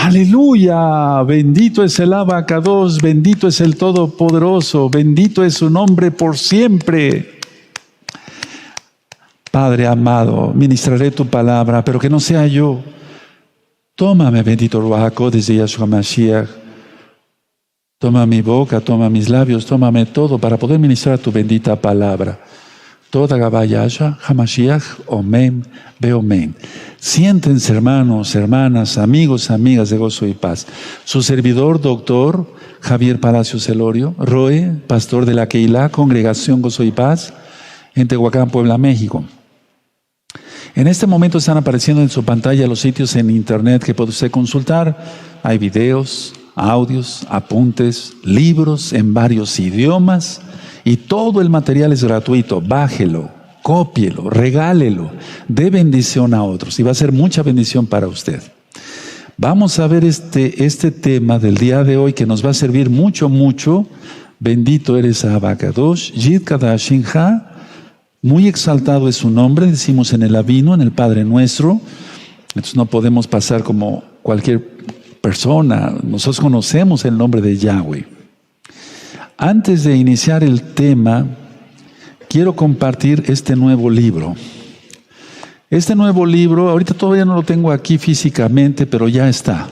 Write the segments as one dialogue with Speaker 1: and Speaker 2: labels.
Speaker 1: Aleluya, bendito es el Abacados, bendito es el Todopoderoso, bendito es su nombre por siempre. Padre amado, ministraré tu palabra, pero que no sea yo. Tómame, bendito Ruach HaKodesh de Yahshua Mashiach. Toma mi boca, toma mis labios, tómame todo para poder ministrar tu bendita palabra. Toda Gabayasha, Hamashiach, Omen, Beomen. Siéntense, hermanos, hermanas, amigos, amigas de Gozo y Paz. Su servidor, doctor Javier Palacios Elorio, Roe, pastor de la Keilah, Congregación Gozo y Paz, en Tehuacán, Puebla, México. En este momento están apareciendo en su pantalla los sitios en internet que puede usted consultar. Hay videos, audios, apuntes, libros en varios idiomas. Y todo el material es gratuito. Bájelo, cópielo, regálelo, dé bendición a otros y va a ser mucha bendición para usted. Vamos a ver este tema del día de hoy que nos va a servir mucho, mucho. Bendito eres Abacadosh, Yid Kadashinha, muy exaltado es su nombre, decimos en el Avino, en el Padre Nuestro. Entonces no podemos pasar como cualquier persona. Nosotros conocemos el nombre de Yahweh. Antes de iniciar el tema, quiero compartir este nuevo libro. Este nuevo libro, ahorita todavía no lo tengo aquí físicamente, pero ya está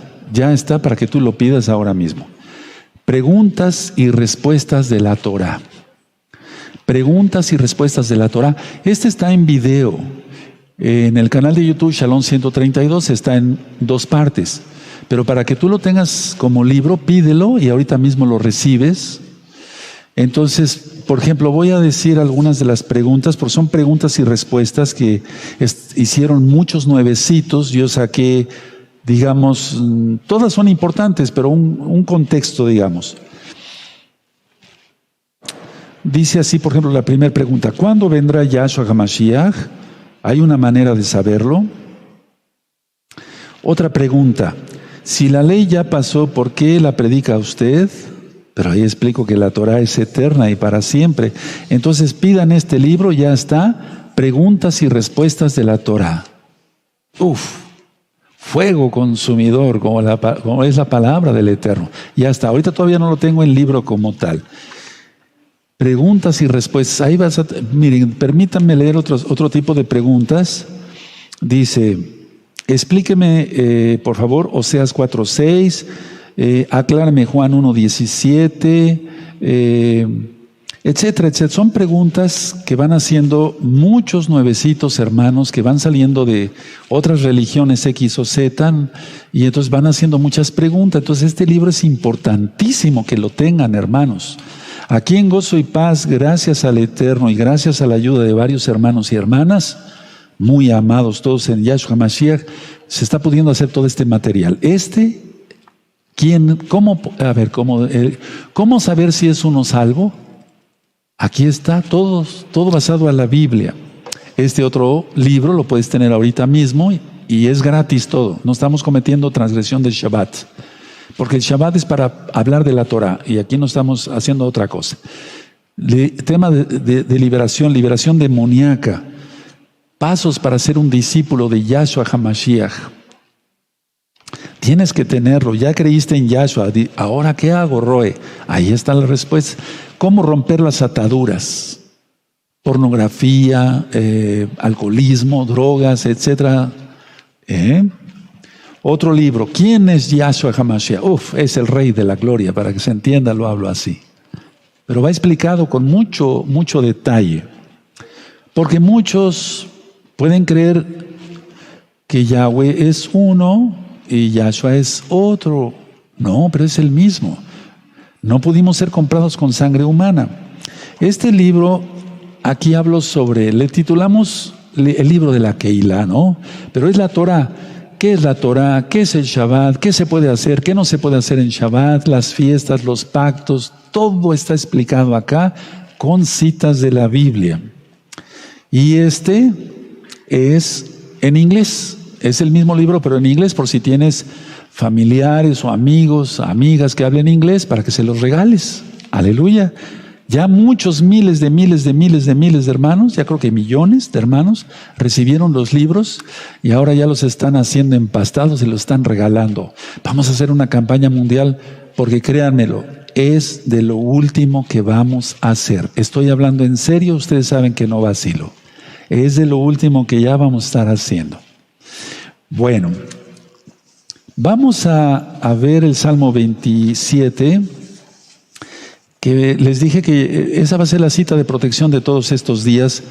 Speaker 1: para que tú lo pidas ahora mismo. Preguntas y respuestas de la Torah. Preguntas y respuestas de la Torah. Este está en video. En el canal de YouTube Shalom 132 está en 2 partes. Pero para que tú lo tengas como libro, pídelo y ahorita mismo lo recibes. Entonces, por ejemplo, voy a decir algunas de las preguntas, porque son preguntas y respuestas que hicieron muchos nuevecitos. Yo saqué, digamos, todas son importantes, pero un contexto, digamos. Dice así, por ejemplo, la primera pregunta: ¿cuándo vendrá Yahshua HaMashiach? ¿Hay una manera de saberlo? Otra pregunta: si la ley ya pasó, ¿por qué la predica usted? Pero ahí explico que la Torah es eterna y para siempre. Entonces pidan este libro, ya está, preguntas y respuestas de la Torah. Fuego consumidor, como es la palabra del Eterno. Ya está, ahorita todavía no lo tengo en libro como tal. Preguntas y respuestas. Ahí miren, permítanme leer otro tipo de preguntas. Dice, explíqueme, por favor, Oseas 4:6. Aclárame Juan 1:17, etcétera, etcétera. Son preguntas que van haciendo muchos nuevecitos hermanos que van saliendo de otras religiones X o Z y entonces van haciendo muchas preguntas. Entonces este libro es importantísimo que lo tengan, hermanos. Aquí en Gozo y Paz, gracias al Eterno y gracias a la ayuda de varios hermanos y hermanas, muy amados todos en Yahshua Mashiach, se está pudiendo hacer todo este material. ¿Cómo saber si es uno salvo? Aquí está, todo basado a la Biblia. Este otro libro lo puedes tener ahorita mismo y es gratis todo. No estamos cometiendo transgresión del Shabbat. Porque el Shabbat es para hablar de la Torah y aquí no estamos haciendo otra cosa. Tema de liberación demoníaca. Pasos para ser un discípulo de Yahshua HaMashiach. Tienes que tenerlo, ya creíste en Yahshua, ahora ¿qué hago, Roe? Ahí está la respuesta. ¿Cómo romper las ataduras? Pornografía, alcoholismo, drogas, etcétera. Otro libro, ¿quién es Yahshua HaMashiach? Es el Rey de la Gloria, para que se entienda lo hablo así. Pero va explicado con mucho, mucho detalle. Porque muchos pueden creer que Yahweh es uno y Yahshua es otro. No, pero es el mismo. No pudimos ser comprados con sangre humana. Este libro, aquí hablo sobre, le titulamos el libro de la Keilah, ¿no? Pero es la Torah. ¿Qué es la Torah? ¿Qué es el Shabbat? ¿Qué se puede hacer? ¿Qué no se puede hacer en Shabbat? Las fiestas, los pactos, todo está explicado acá con citas de la Biblia. Y este es en inglés. Es el mismo libro, pero en inglés, por si tienes familiares o amigos, amigas que hablen inglés, para que se los regales. Aleluya. Ya muchos miles de hermanos, ya creo que millones de hermanos, recibieron los libros y ahora ya los están haciendo empastados y los están regalando. Vamos a hacer una campaña mundial porque créanmelo, es de lo último que vamos a hacer. Estoy hablando en serio, ustedes saben que no vacilo. Es de lo último que ya vamos a estar haciendo. Bueno, vamos a ver el Salmo 27, que les dije que esa va a ser la cita de protección de todos estos días,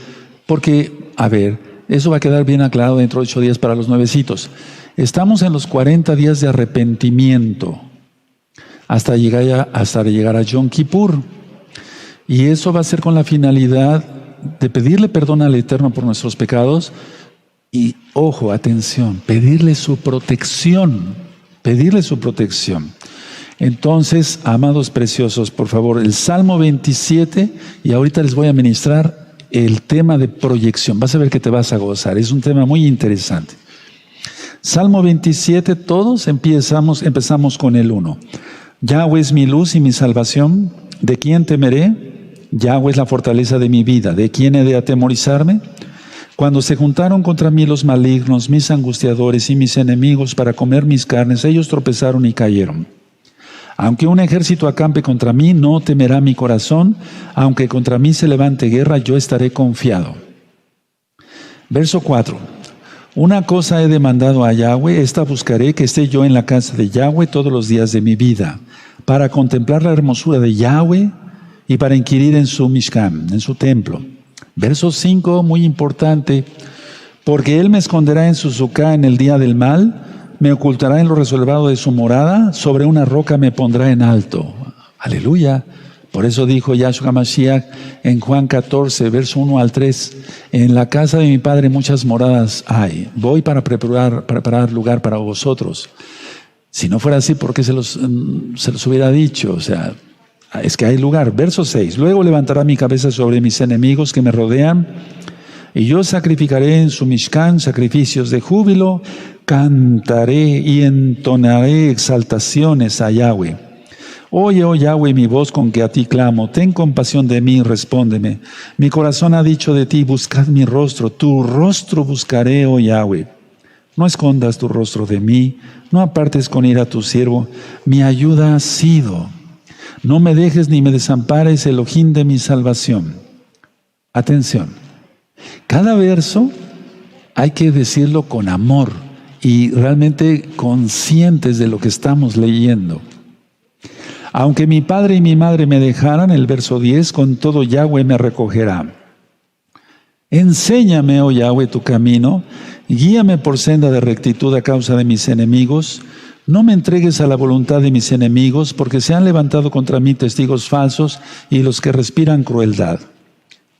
Speaker 1: porque, a ver, eso va a quedar bien aclarado dentro de 8 días para los nuevecitos. Estamos en los 40 días de arrepentimiento, hasta llegar a Yom Kippur. Y eso va a ser con la finalidad de pedirle perdón al Eterno por nuestros pecados y, ojo, atención, pedirle su protección, Entonces, amados preciosos, por favor, el Salmo 27, y ahorita les voy a ministrar el tema de proyección. Vas a ver que te vas a gozar, es un tema muy interesante. Salmo 27, todos empezamos con el 1. Yahweh es mi luz y mi salvación, ¿de quién temeré? Yahweh es la fortaleza de mi vida, ¿de quién he de atemorizarme? Cuando se juntaron contra mí los malignos, mis angustiadores y mis enemigos para comer mis carnes, ellos tropezaron y cayeron. Aunque un ejército acampe contra mí, no temerá mi corazón. Aunque contra mí se levante guerra, yo estaré confiado. Verso 4. Una cosa he demandado a Yahweh, esta buscaré, que esté yo en la casa de Yahweh todos los días de mi vida, para contemplar la hermosura de Yahweh y para inquirir en su Mishkan, en su templo. Verso 5, muy importante. Porque él me esconderá en su sucá en el día del mal, me ocultará en lo reservado de su morada, sobre una roca me pondrá en alto. Aleluya. Por eso dijo Yahshua Mashiach en Juan 14, verso 1 al 3, en la casa de mi Padre muchas moradas hay. Voy para preparar lugar para vosotros. Si no fuera así, ¿por qué se los hubiera dicho? O sea, es que hay lugar. Verso 6, luego levantará mi cabeza sobre mis enemigos que me rodean, y yo sacrificaré en su Mishkan sacrificios de júbilo, cantaré y entonaré exaltaciones a Yahweh. Oye, oh Yahweh, mi voz con que a ti clamo, ten compasión de mí, respóndeme. Mi corazón ha dicho de ti, buscad mi rostro, tu rostro buscaré, oh Yahweh. No escondas tu rostro de mí, no apartes con ira a tu siervo, mi ayuda ha sido. No me dejes ni me desampares, Elohim de mi salvación. Atención, cada verso hay que decirlo con amor y realmente conscientes de lo que estamos leyendo. Aunque mi padre y mi madre me dejaran, el verso 10, con todo Yahweh me recogerá. Enséñame, oh Yahweh, tu camino, guíame por senda de rectitud a causa de mis enemigos. No me entregues a la voluntad de mis enemigos, porque se han levantado contra mí testigos falsos y los que respiran crueldad.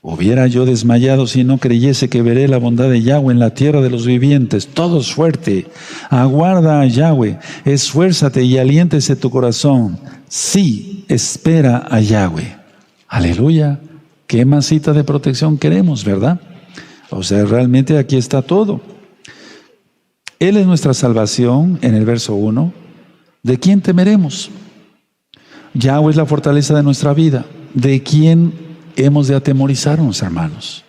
Speaker 1: Hubiera yo desmayado si no creyese que veré la bondad de Yahweh en la tierra de los vivientes. Todos fuerte, aguarda a Yahweh, esfuérzate y aliéntese tu corazón. Sí, espera a Yahweh. Aleluya. ¿Qué más cita de protección queremos, verdad? O sea, realmente aquí está todo. Él es nuestra salvación, en el verso 1. ¿De quién temeremos? Yahweh es la fortaleza de nuestra vida. ¿De quién hemos de atemorizarnos, hermanos?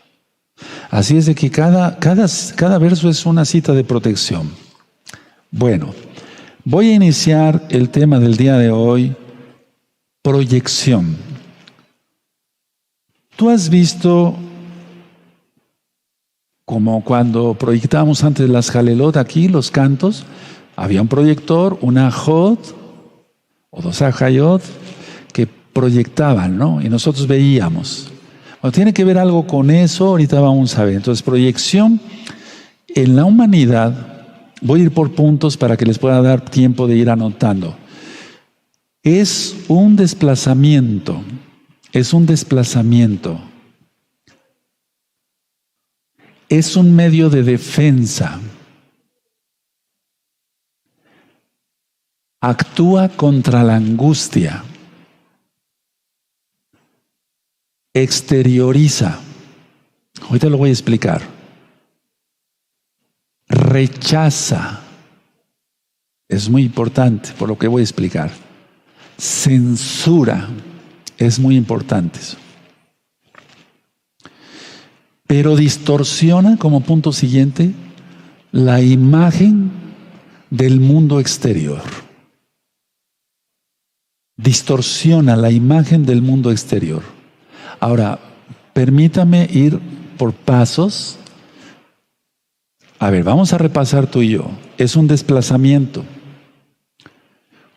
Speaker 1: Así es de que cada verso es una cita de protección. Bueno, voy a iniciar el tema del día de hoy, proyección. ¿Tú has visto como cuando proyectábamos antes las Jalelot aquí, los cantos? Había un proyector, una Jod o dos Ajayot que proyectaban, ¿no? Y nosotros veíamos. Bueno, tiene que ver algo con eso, ahorita vamos a ver. Entonces, proyección en la humanidad, voy a ir por puntos para que les pueda dar tiempo de ir anotando. Es un desplazamiento, es un medio de defensa. Actúa contra la angustia. Exterioriza. Ahorita lo voy a explicar. Rechaza. Es muy importante por lo que voy a explicar. Censura. Es muy importante eso. pero distorsiona, como punto siguiente, la imagen del mundo exterior. Distorsiona la imagen del mundo exterior. Ahora, permítame ir por pasos. A ver, vamos a repasar tú y yo. Es un desplazamiento,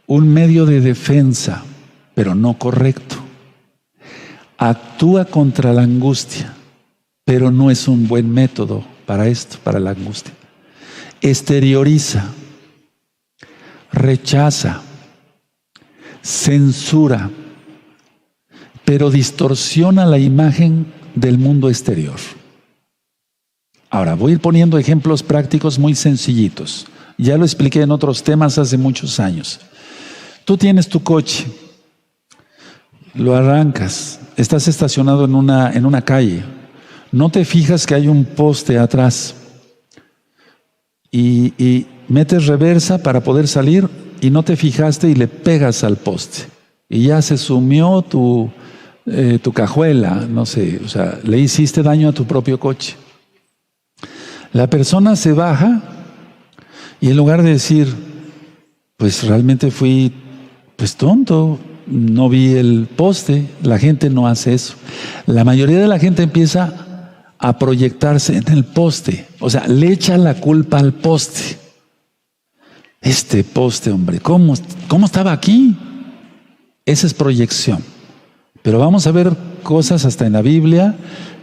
Speaker 1: un medio de defensa, pero no correcto. Actúa contra la angustia, pero no es un buen método para esto, para la angustia. Exterioriza, rechaza, censura, pero distorsiona la imagen del mundo exterior. Ahora, voy a ir poniendo ejemplos prácticos muy sencillitos. Ya lo expliqué en otros temas hace muchos años. Tú tienes tu coche, lo arrancas, estás estacionado en una calle, no te fijas que hay un poste atrás y metes reversa para poder salir y no te fijaste y le pegas al poste y ya se sumió tu cajuela, no sé, o sea, le hiciste daño a tu propio coche. La persona se baja y en lugar de decir, pues realmente fui tonto, no vi el poste, la gente no hace eso. La mayoría de la gente empieza a proyectarse en el poste, o sea, le echa la culpa al poste. Este poste, hombre, ¿cómo estaba aquí? Esa es proyección. Pero vamos a ver cosas hasta en la Biblia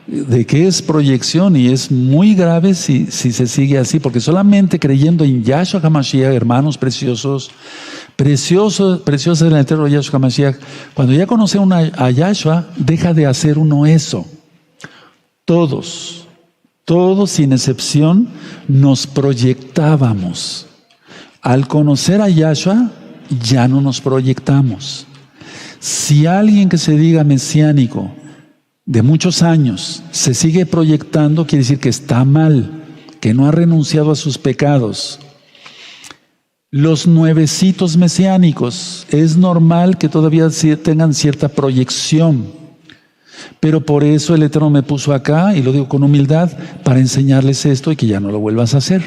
Speaker 1: de qué es proyección y es muy grave si se sigue así, porque solamente creyendo en Yahshua HaMashiach, hermanos preciosos en el eterno Yahshua HaMashiach, cuando ya conoce a Yahshua, deja de hacer uno eso. Todos sin excepción nos proyectábamos. Al conocer a Yahshua, ya no nos proyectamos. Si alguien que se diga mesiánico de muchos años se sigue proyectando, quiere decir que está mal, que no ha renunciado a sus pecados. Los nuevecitos mesiánicos, es normal que todavía tengan cierta proyección, pero por eso el Eterno me puso acá, y lo digo con humildad, para enseñarles esto y que ya no lo vuelvas a hacer.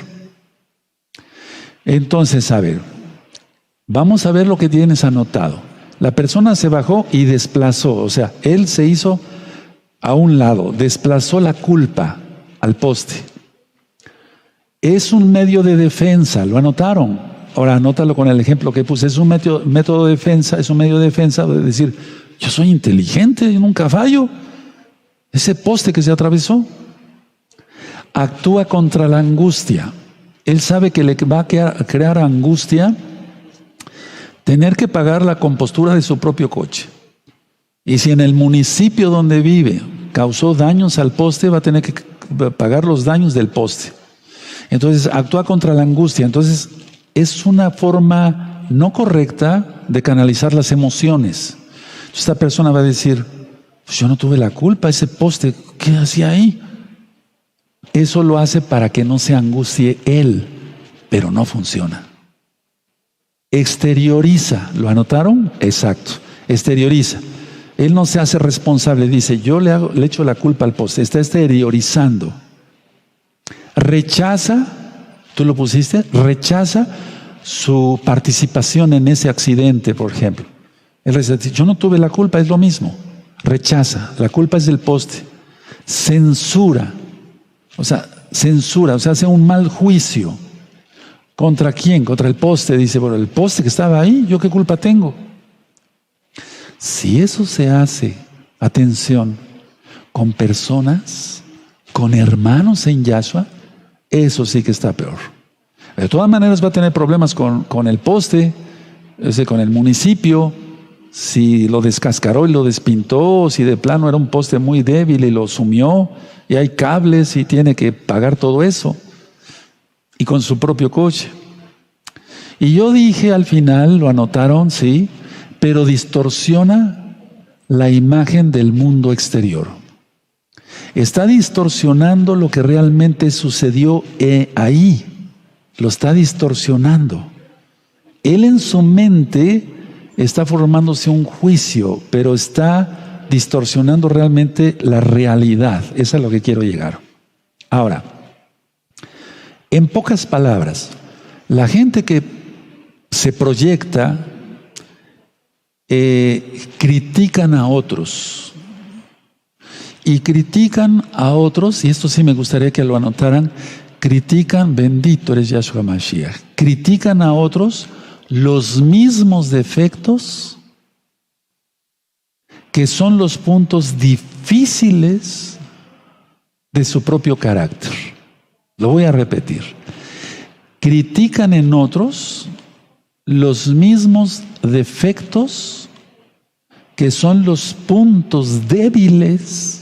Speaker 1: Entonces, a ver, vamos a ver lo que tienes anotado. La persona se bajó y desplazó, o sea, él se hizo a un lado, desplazó la culpa al poste. Es un medio de defensa, ¿lo anotaron? Ahora anótalo con el ejemplo que puse. Es un método de defensa, es un medio de defensa de decir, yo soy inteligente, yo nunca fallo. Ese poste que se atravesó. Actúa contra la angustia. Él sabe que le va a crear angustia tener que pagar la compostura de su propio coche. Y si en el municipio donde vive causó daños al poste, va a tener que pagar los daños del poste. Entonces, actúa contra la angustia. Entonces, es una forma no correcta de canalizar las emociones. Entonces, esta persona va a decir, pues yo no tuve la culpa, ese poste, ¿qué hacía ahí? Eso lo hace para que no se angustie él, pero no funciona. Exterioriza, ¿lo anotaron? Exacto, exterioriza. Él no se hace responsable, dice, yo le echo la culpa al poste, está exteriorizando. Rechaza, ¿tú lo pusiste? Rechaza su participación en ese accidente, por ejemplo. Él dice, yo no tuve la culpa, es lo mismo. Rechaza, la culpa es del poste. Censura, o sea, hace un mal juicio. ¿Contra quién? Contra el poste. Dice, bueno, el poste que estaba ahí, ¿yo qué culpa tengo? Si eso se hace, atención, con personas, con hermanos en Yahshua, eso sí que está peor. De todas maneras va a tener problemas con el poste, con el municipio, si lo descascaró y lo despintó, si de plano era un poste muy débil y lo sumió, y hay cables y tiene que pagar todo eso, y con su propio coche. Y yo dije al final, lo anotaron, sí, pero distorsiona la imagen del mundo exterior. Está distorsionando lo que realmente sucedió ahí. Lo está distorsionando. Él en su mente está formándose un juicio, pero está distorsionando realmente la realidad. Eso es a lo que quiero llegar. Ahora, en pocas palabras, la gente que se proyecta, critican a otros. Y critican a otros, y esto sí me gustaría que lo anotaran, critican, bendito eres Yahshua Mashiach, critican a otros los mismos defectos que son los puntos difíciles de su propio carácter. Lo voy a repetir. Critican en otros los mismos defectos que son los puntos débiles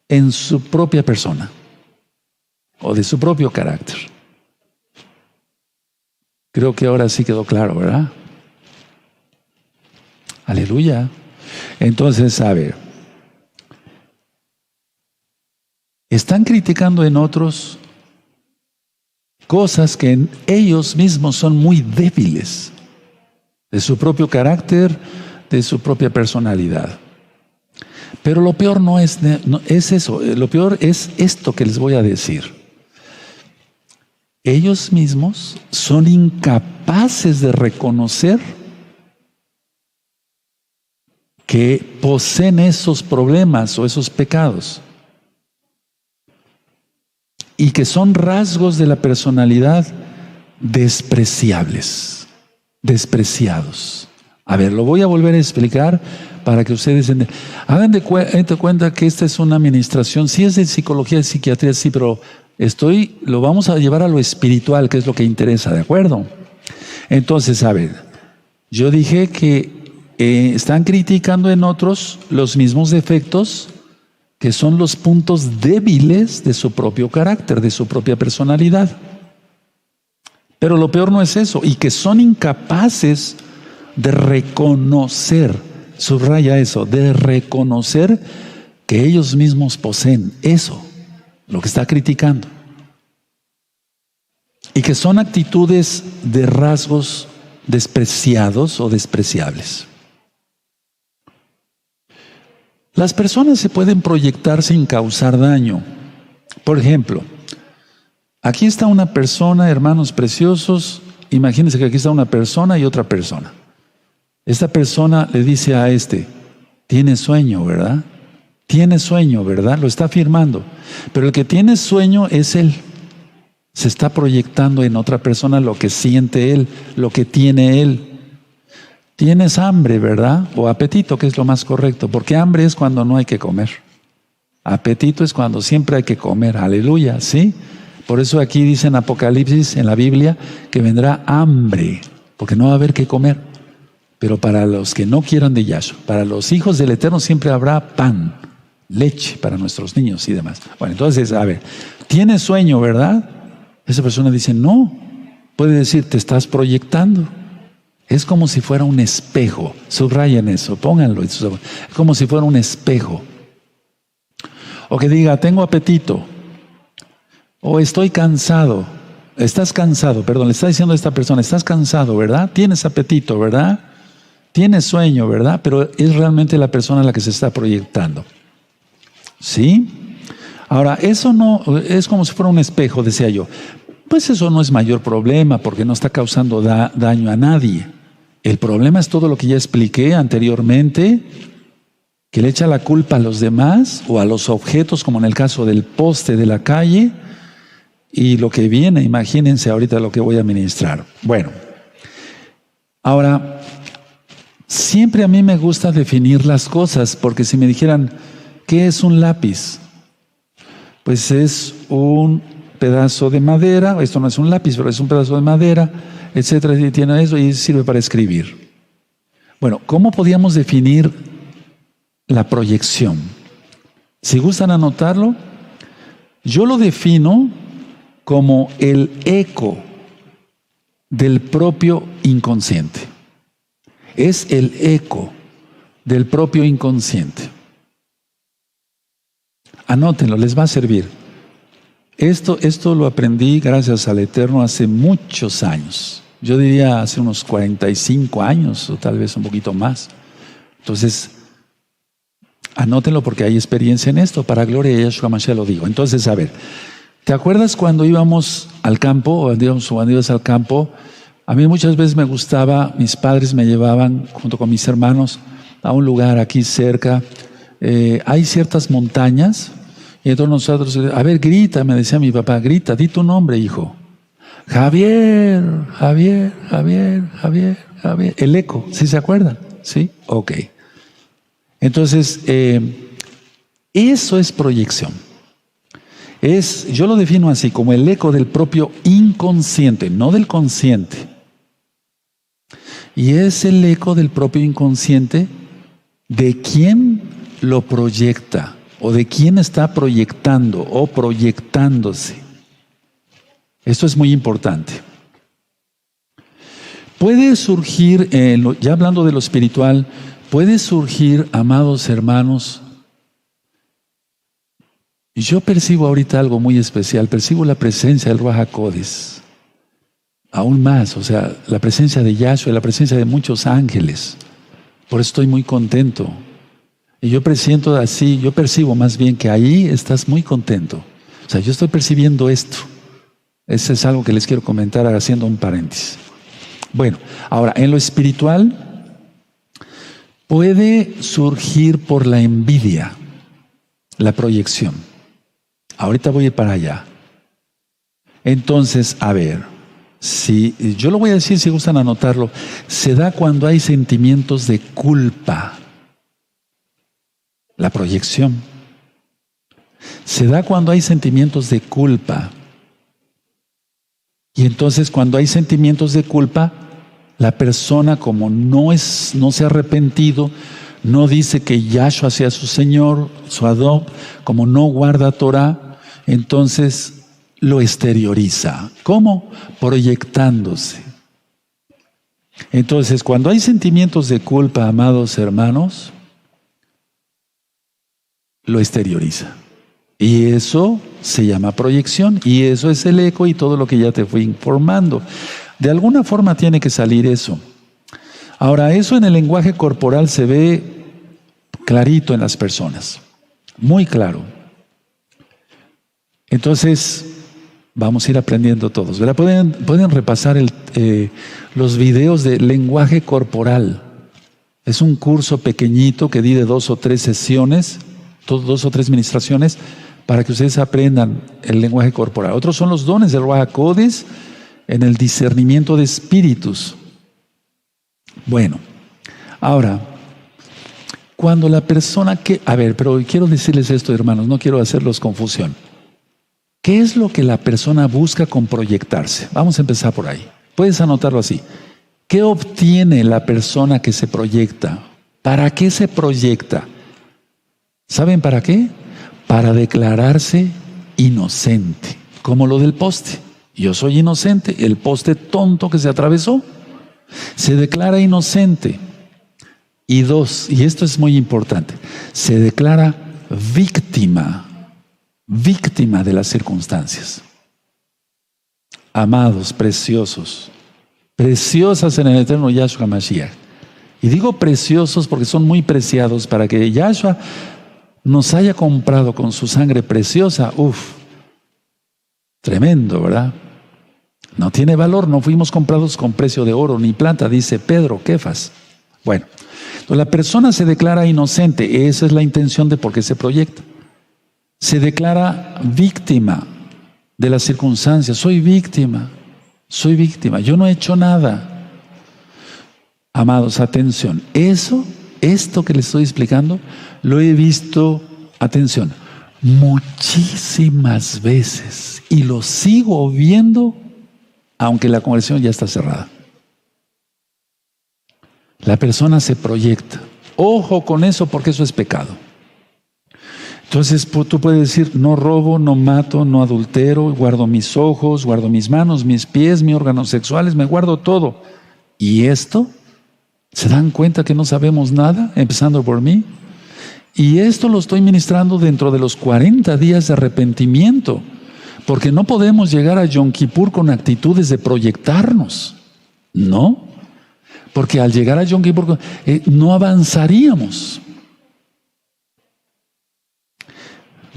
Speaker 1: en su propia persona o de su propio carácter. Creo que ahora sí quedó claro, ¿verdad? Aleluya. Entonces, a ver, están criticando en otros cosas que en ellos mismos son muy débiles, de su propio carácter, de su propia personalidad. Pero lo peor no es eso, lo peor es esto que les voy a decir. Ellos mismos son incapaces de reconocer que poseen esos problemas o esos pecados y que son rasgos de la personalidad despreciables, despreciados. A ver, lo voy a volver a explicar para que ustedes hagan de cuenta que esta es una administración, sí es de psicología, de psiquiatría, sí, pero lo vamos a llevar a lo espiritual, que es lo que interesa, ¿de acuerdo? Entonces, a ver, yo dije que están criticando en otros los mismos defectos que son los puntos débiles de su propio carácter, de su propia personalidad. Pero lo peor no es eso, y que son incapaces de reconocer, subraya eso, de reconocer que ellos mismos poseen eso, lo que está criticando. Y que son actitudes de rasgos despreciados o despreciables. Las personas se pueden proyectar sin causar daño. Por ejemplo, aquí está una persona, hermanos preciosos, imagínense que aquí está una persona y otra persona. Esta persona le dice a tiene sueño, ¿verdad? Tiene sueño, ¿verdad? Lo está afirmando. Pero el que tiene sueño es él. Se está proyectando en otra persona lo que siente él, lo que tiene él. Tienes hambre, ¿verdad? O apetito, que es lo más correcto, porque hambre es cuando no hay que comer. Apetito es cuando siempre hay que comer. Aleluya, ¿sí? Por eso aquí dice en Apocalipsis, en la Biblia, que vendrá hambre, porque no va a haber que comer. Pero para los que no quieran de Yahshua, para los hijos del Eterno siempre habrá pan, leche para nuestros niños y demás. Bueno, entonces, a ver, ¿tienes sueño, verdad? Esa persona dice, no. Puede decir, te estás proyectando. Es como si fuera un espejo. Subrayen eso, pónganlo. Es como si fuera un espejo. O que diga, tengo apetito. O estoy cansado. Estás cansado, perdón, le está diciendo a esta persona, estás cansado, ¿verdad? Tienes apetito, ¿verdad? Tienes sueño, ¿verdad? Pero es realmente la persona a la que se está proyectando. ¿Sí? Ahora, eso no es como si fuera un espejo, decía yo. Pues eso no es mayor problema porque no está causando daño a nadie. El problema es todo lo que ya expliqué anteriormente, que le echa la culpa a los demás o a los objetos, como en el caso del poste de la calle, y lo que viene, imagínense ahorita lo que voy a ministrar. Bueno, ahora, siempre a mí me gusta definir las cosas, porque si me dijeran, ¿qué es un lápiz? Pues es un pedazo de madera, esto no es un lápiz, pero es un pedazo de madera, etcétera, y tiene eso y sirve para escribir. Bueno, ¿cómo podíamos definir la proyección? Si gustan anotarlo, yo lo defino como el eco del propio inconsciente. Es el eco del propio inconsciente. Anótenlo, les va a servir. Esto lo aprendí gracias al Eterno hace muchos años. Yo diría hace unos 45 años o tal vez un poquito más. Entonces, Anótenlo porque hay experiencia en esto. Para gloria de Yahshua Mashiach lo digo. Entonces, a ver, ¿te acuerdas cuando íbamos al campo o cuando ibas al campo? A mí muchas veces me gustaba, mis padres me llevaban junto con mis hermanos a un lugar aquí cerca. Hay ciertas montañas y entonces nosotros, a ver, grita, me decía mi papá, grita, di tu nombre, hijo. Javier, Javier, Javier, Javier, Javier. El eco, ¿sí se acuerdan? ¿Sí? Ok. Entonces, eso es proyección. Yo lo defino así, como el eco del propio inconsciente, no del consciente. Y es el eco del propio inconsciente de quién lo proyecta, o de quién está proyectando o proyectándose. Esto es muy importante. Puede surgir, ya hablando de lo espiritual, puede surgir, amados hermanos, y yo percibo ahorita algo muy especial, percibo la presencia del Ruach HaKodesh, aún más, o sea, la presencia de Yahshua, la presencia de muchos ángeles. Por eso estoy muy contento. Y yo percibo más bien que ahí estás muy contento. O sea, yo estoy percibiendo esto. Eso es algo que les quiero comentar haciendo un paréntesis. Bueno, ahora, en lo espiritual puede surgir por la envidia, la proyección. Ahorita voy a ir para allá. Entonces, a ver, si yo lo voy a decir si gustan anotarlo, se da cuando hay sentimientos de culpa. La proyección. Se da cuando hay sentimientos de culpa. Y entonces cuando hay sentimientos de culpa, la persona como no se ha arrepentido, no dice que Yahshua sea su Señor, su Adón, como no guarda Torah, entonces lo exterioriza. ¿Cómo? Proyectándose. Entonces, cuando hay sentimientos de culpa, amados hermanos, lo exterioriza. Y eso se llama proyección, y eso es el eco y todo lo que ya te fui informando. De alguna forma tiene que salir eso. Ahora, eso en el lenguaje corporal se ve clarito en las personas, muy claro. Entonces, vamos a ir aprendiendo todos, ¿verdad? Pueden repasar los videos de lenguaje corporal. Es un curso pequeñito que di de 2 o 3 sesiones, 2 o 3 ministraciones, para que ustedes aprendan el lenguaje corporal. Otros son los dones del Ruach HaKodesh en el discernimiento de espíritus. Bueno, ahora, cuando la persona pero quiero decirles esto, hermanos, no quiero hacerlos confusión. ¿Qué es lo que la persona busca con proyectarse? Vamos a empezar por ahí. Puedes anotarlo así. ¿Qué obtiene la persona que se proyecta? ¿Para qué se proyecta? ¿Saben para qué? Para declararse inocente, como lo del poste. Yo soy inocente, el poste tonto que se atravesó. Se declara inocente. Y 2, y esto es muy importante, se declara víctima de las circunstancias. Amados, preciosos, preciosas en el eterno Yahshua Mashiach. Y digo preciosos porque son muy preciados para que Yahshua nos haya comprado con su sangre preciosa. Tremendo, ¿verdad? No tiene valor, no fuimos comprados con precio de oro ni plata, dice Pedro, Kefas. Bueno, entonces la persona se declara inocente, esa es la intención de por qué se proyecta. Se declara víctima de las circunstancias, soy víctima, yo no he hecho nada. Amados, atención, esto que les estoy explicando, lo he visto, atención, muchísimas veces y lo sigo viendo, aunque la congregación ya está cerrada. La persona se proyecta. Ojo con eso porque eso es pecado. Entonces tú puedes decir, no robo, no mato, no adultero, guardo mis ojos, guardo mis manos, mis pies, mis órganos sexuales, me guardo todo. ¿Y esto? ¿Se dan cuenta que no sabemos nada? Empezando por mí. Y esto lo estoy ministrando dentro de los 40 días de arrepentimiento. Porque no podemos llegar a Yom Kippur con actitudes de proyectarnos. No. Porque al llegar a Yom Kippur no avanzaríamos.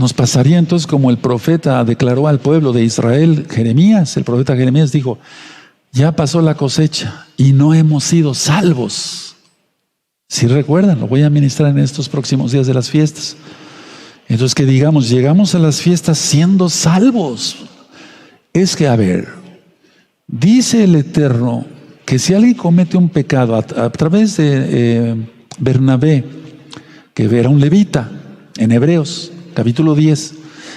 Speaker 1: Nos pasaría entonces como el profeta declaró al pueblo de Israel, Jeremías, el profeta Jeremías dijo, ya pasó la cosecha y no hemos sido salvos. Si recuerdan, lo voy a ministrar en estos próximos días de las fiestas. Entonces que digamos, llegamos a las fiestas siendo salvos. Es que, a ver, dice el Eterno que si alguien comete un pecado a través de Bernabé, que era un levita, en Hebreos, capítulo 10,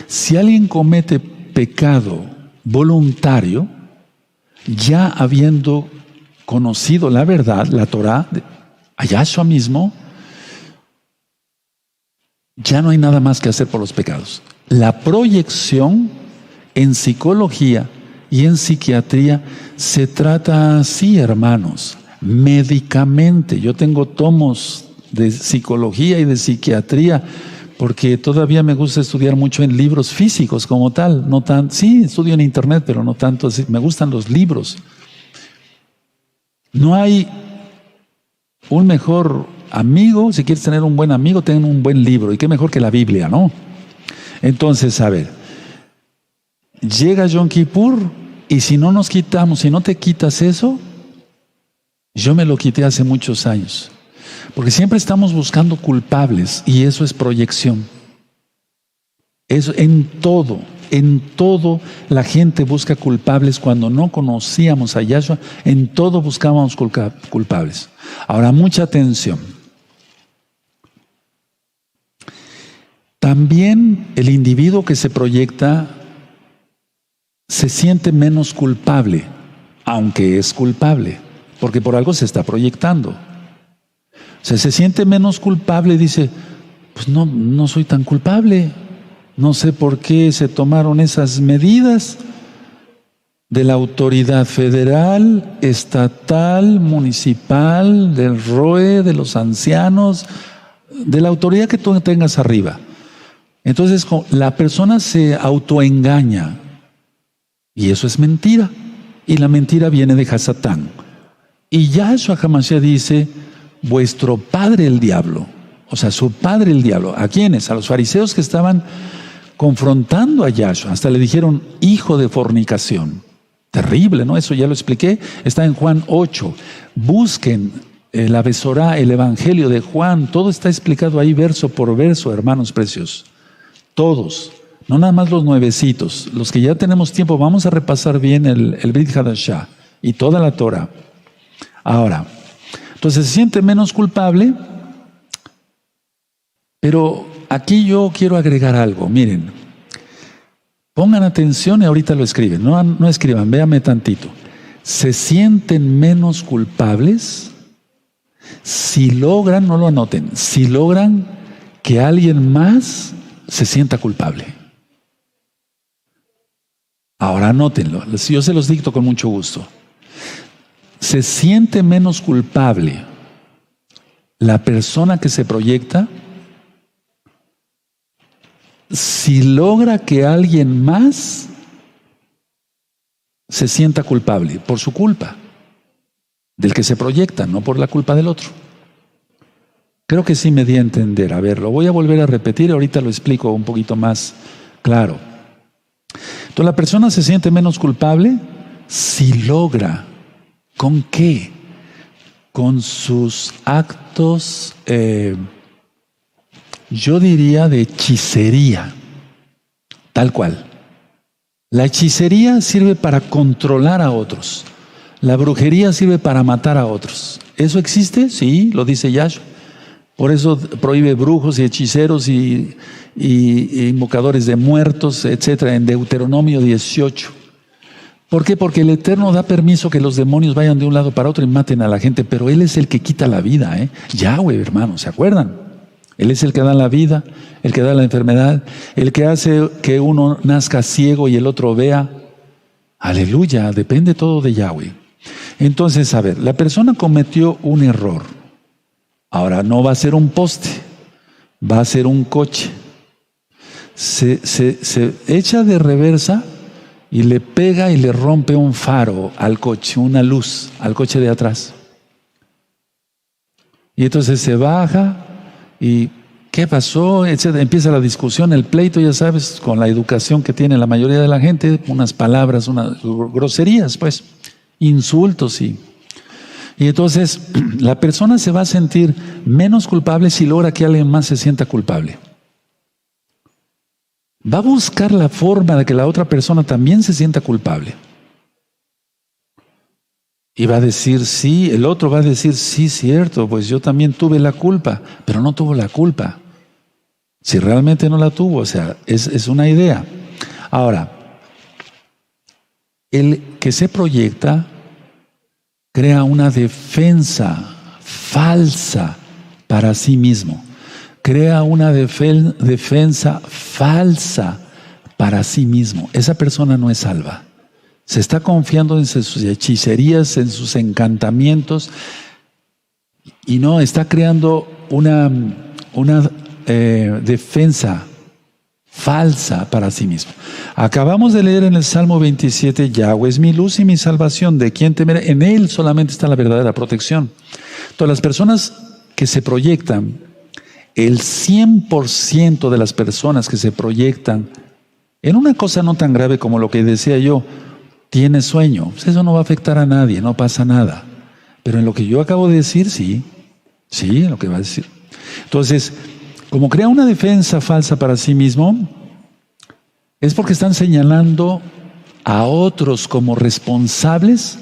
Speaker 1: si alguien comete pecado voluntario, ya habiendo conocido la verdad, la Torah, a Yahshua mismo, ya no hay nada más que hacer por los pecados. La proyección en psicología y en psiquiatría se trata así, hermanos, médicamente. Yo tengo tomos de psicología y de psiquiatría porque todavía me gusta estudiar mucho en libros físicos como tal. No tan, sí, estudio en internet, pero no tanto así. Me gustan los libros. No hay un mejor amigo, si quieres tener un buen amigo, ten un buen libro. Y qué mejor que la Biblia, ¿no? Entonces, a ver, llega Yom Kippur y si no nos quitamos, si no te quitas eso, yo me lo quité hace muchos años. Porque siempre estamos buscando culpables y eso es proyección. Eso en todo la gente busca culpables. Cuando no conocíamos a Yahshua, en todo buscábamos culpables. Ahora, mucha atención. También el individuo que se proyecta se siente menos culpable, aunque es culpable, porque por algo se está proyectando. O sea, se siente menos culpable y dice, pues no soy tan culpable. No sé por qué se tomaron esas medidas de la autoridad federal, estatal, municipal, del ROE, de los ancianos, de la autoridad que tú tengas arriba. Entonces la persona se autoengaña y eso es mentira. Y la mentira viene de Hasatán. Y Yahshua HaMashiach dice, vuestro padre el diablo, o sea, su padre el diablo. ¿A quiénes? A los fariseos que estaban confrontando a Yahshua. Hasta le dijeron, hijo de fornicación. Terrible, ¿no? Eso ya lo expliqué. Está en Juan 8. Busquen la Besorá, el Evangelio de Juan. Todo está explicado ahí verso por verso, hermanos preciosos. Todos. No nada más los nuevecitos. Los que ya tenemos tiempo, vamos a repasar bien el Brit Hadashah y toda la Torah. Ahora, entonces se siente menos culpable, pero aquí yo quiero agregar algo. Miren, pongan atención y ahorita lo escriben. No escriban, véanme tantito. Se sienten menos culpables si logran, no lo anoten, si logran que alguien más se sienta culpable. Ahora anótenlo, yo se los dicto con mucho gusto. Se siente menos culpable la persona que se proyecta si logra que alguien más se sienta culpable por su culpa, del que se proyecta, no por la culpa del otro. Creo que sí me di a entender. A ver, lo voy a volver a repetir, ahorita lo explico un poquito más claro. Entonces la persona se siente menos culpable si logra. ¿Con qué? Con sus actos, yo diría de hechicería, tal cual. La hechicería sirve para controlar a otros. La brujería sirve para matar a otros. ¿Eso existe? Sí, lo dice Yahshua. Por eso prohíbe brujos y hechiceros y invocadores de muertos, etcétera, en Deuteronomio 18. ¿Por qué? Porque el Eterno da permiso que los demonios vayan de un lado para otro y maten a la gente, pero Él es el que quita la vida, Yahweh, hermanos, ¿se acuerdan? Él es el que da la vida, el que da la enfermedad, el que hace que uno nazca ciego y el otro vea. Aleluya, depende todo de Yahweh. Entonces, a ver, la persona cometió un error. Ahora no va a ser un poste, va a ser un coche. Se echa de reversa y le pega y le rompe un faro al coche, una luz al coche de atrás. Y entonces se baja y ¿Qué pasó? Etcétera. Empieza la discusión, el pleito, ya sabes, con la educación que tiene la mayoría de la gente, unas palabras, unas groserías, pues, insultos y entonces la persona se va a sentir menos culpable si logra que alguien más se sienta culpable. Va a buscar la forma de que la otra persona también se sienta culpable. Y va a decir, sí, el otro va a decir, sí, cierto, pues yo también tuve la culpa, pero no tuvo la culpa. Si realmente no la tuvo, o sea, es una idea. Ahora, el que se proyecta crea una defensa falsa para sí mismo. Crea una defensa falsa para sí mismo. Esa persona no es salva. Se está confiando en sus hechicerías, en sus encantamientos, y no, está creando una defensa falsa para sí mismo. Acabamos de leer en el Salmo 27, Yahweh es mi luz y mi salvación, ¿de quién temeré? En Él solamente está la verdadera protección. Todas las personas que se proyectan, el 100% de las personas que se proyectan en una cosa no tan grave como lo que decía yo, tiene sueño, pues eso no va a afectar a nadie, no pasa nada. Pero en lo que yo acabo de decir, sí, en lo que va a decir. Entonces, como crea una defensa falsa para sí mismo, es porque están señalando a otros como responsables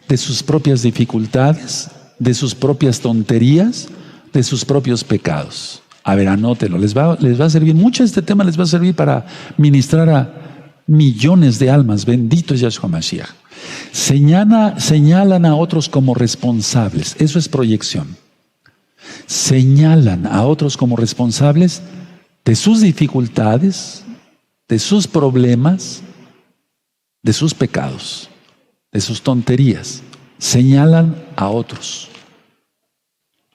Speaker 1: de sus propias dificultades, de sus propias tonterías, de sus propios pecados. A ver, anótelo, les va a servir mucho este tema, les va a servir para ministrar a millones de almas, bendito es Yahshua Mashiach. Señalan a otros como responsables, eso es proyección. Señalan a otros como responsables de sus dificultades, de sus problemas, de sus pecados, de sus tonterías. Señalan a otros.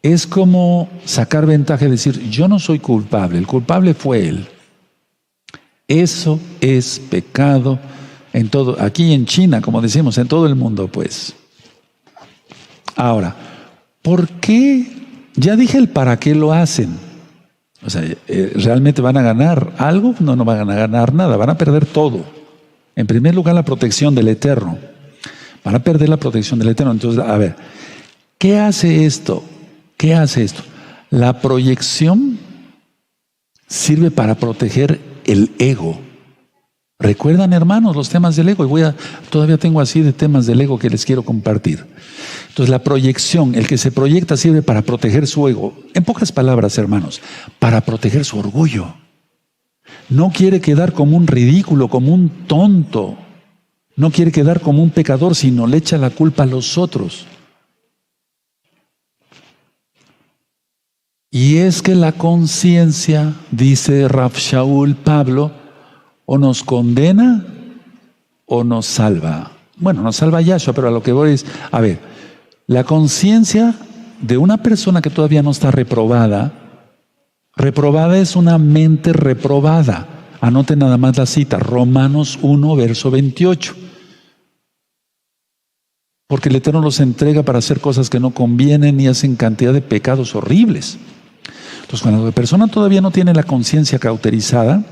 Speaker 1: Es como sacar ventaja y decir, yo no soy culpable, el culpable fue él. Eso es pecado en todo, aquí en China, como decimos, en todo el mundo, pues. Ahora, ¿por qué? Ya dije el para qué lo hacen. O sea, ¿realmente van a ganar algo? No van a ganar nada, van a perder todo. En primer lugar, la protección del Eterno. Van a perder la protección del Eterno. Entonces, a ver, ¿qué hace esto? ¿Qué hace esto? La proyección sirve para proteger el ego. ¿Recuerdan, hermanos, los temas del ego? Y todavía tengo así de temas del ego que les quiero compartir. Entonces, la proyección, el que se proyecta sirve para proteger su ego. En pocas palabras, hermanos, para proteger su orgullo. No quiere quedar como un ridículo, como un tonto. No quiere quedar como un pecador, sino le echa la culpa a los otros. Y es que la conciencia, dice Rav Shaul Pablo, o nos condena o nos salva. Bueno, nos salva Yahshua, pero a lo que voy es, a ver, la conciencia de una persona que todavía no está reprobada es una mente reprobada. Anoten nada más la cita, Romanos 1, verso 28. Porque el Eterno los entrega para hacer cosas que no convienen y hacen cantidad de pecados horribles. Entonces, cuando la persona todavía no tiene la conciencia cauterizada,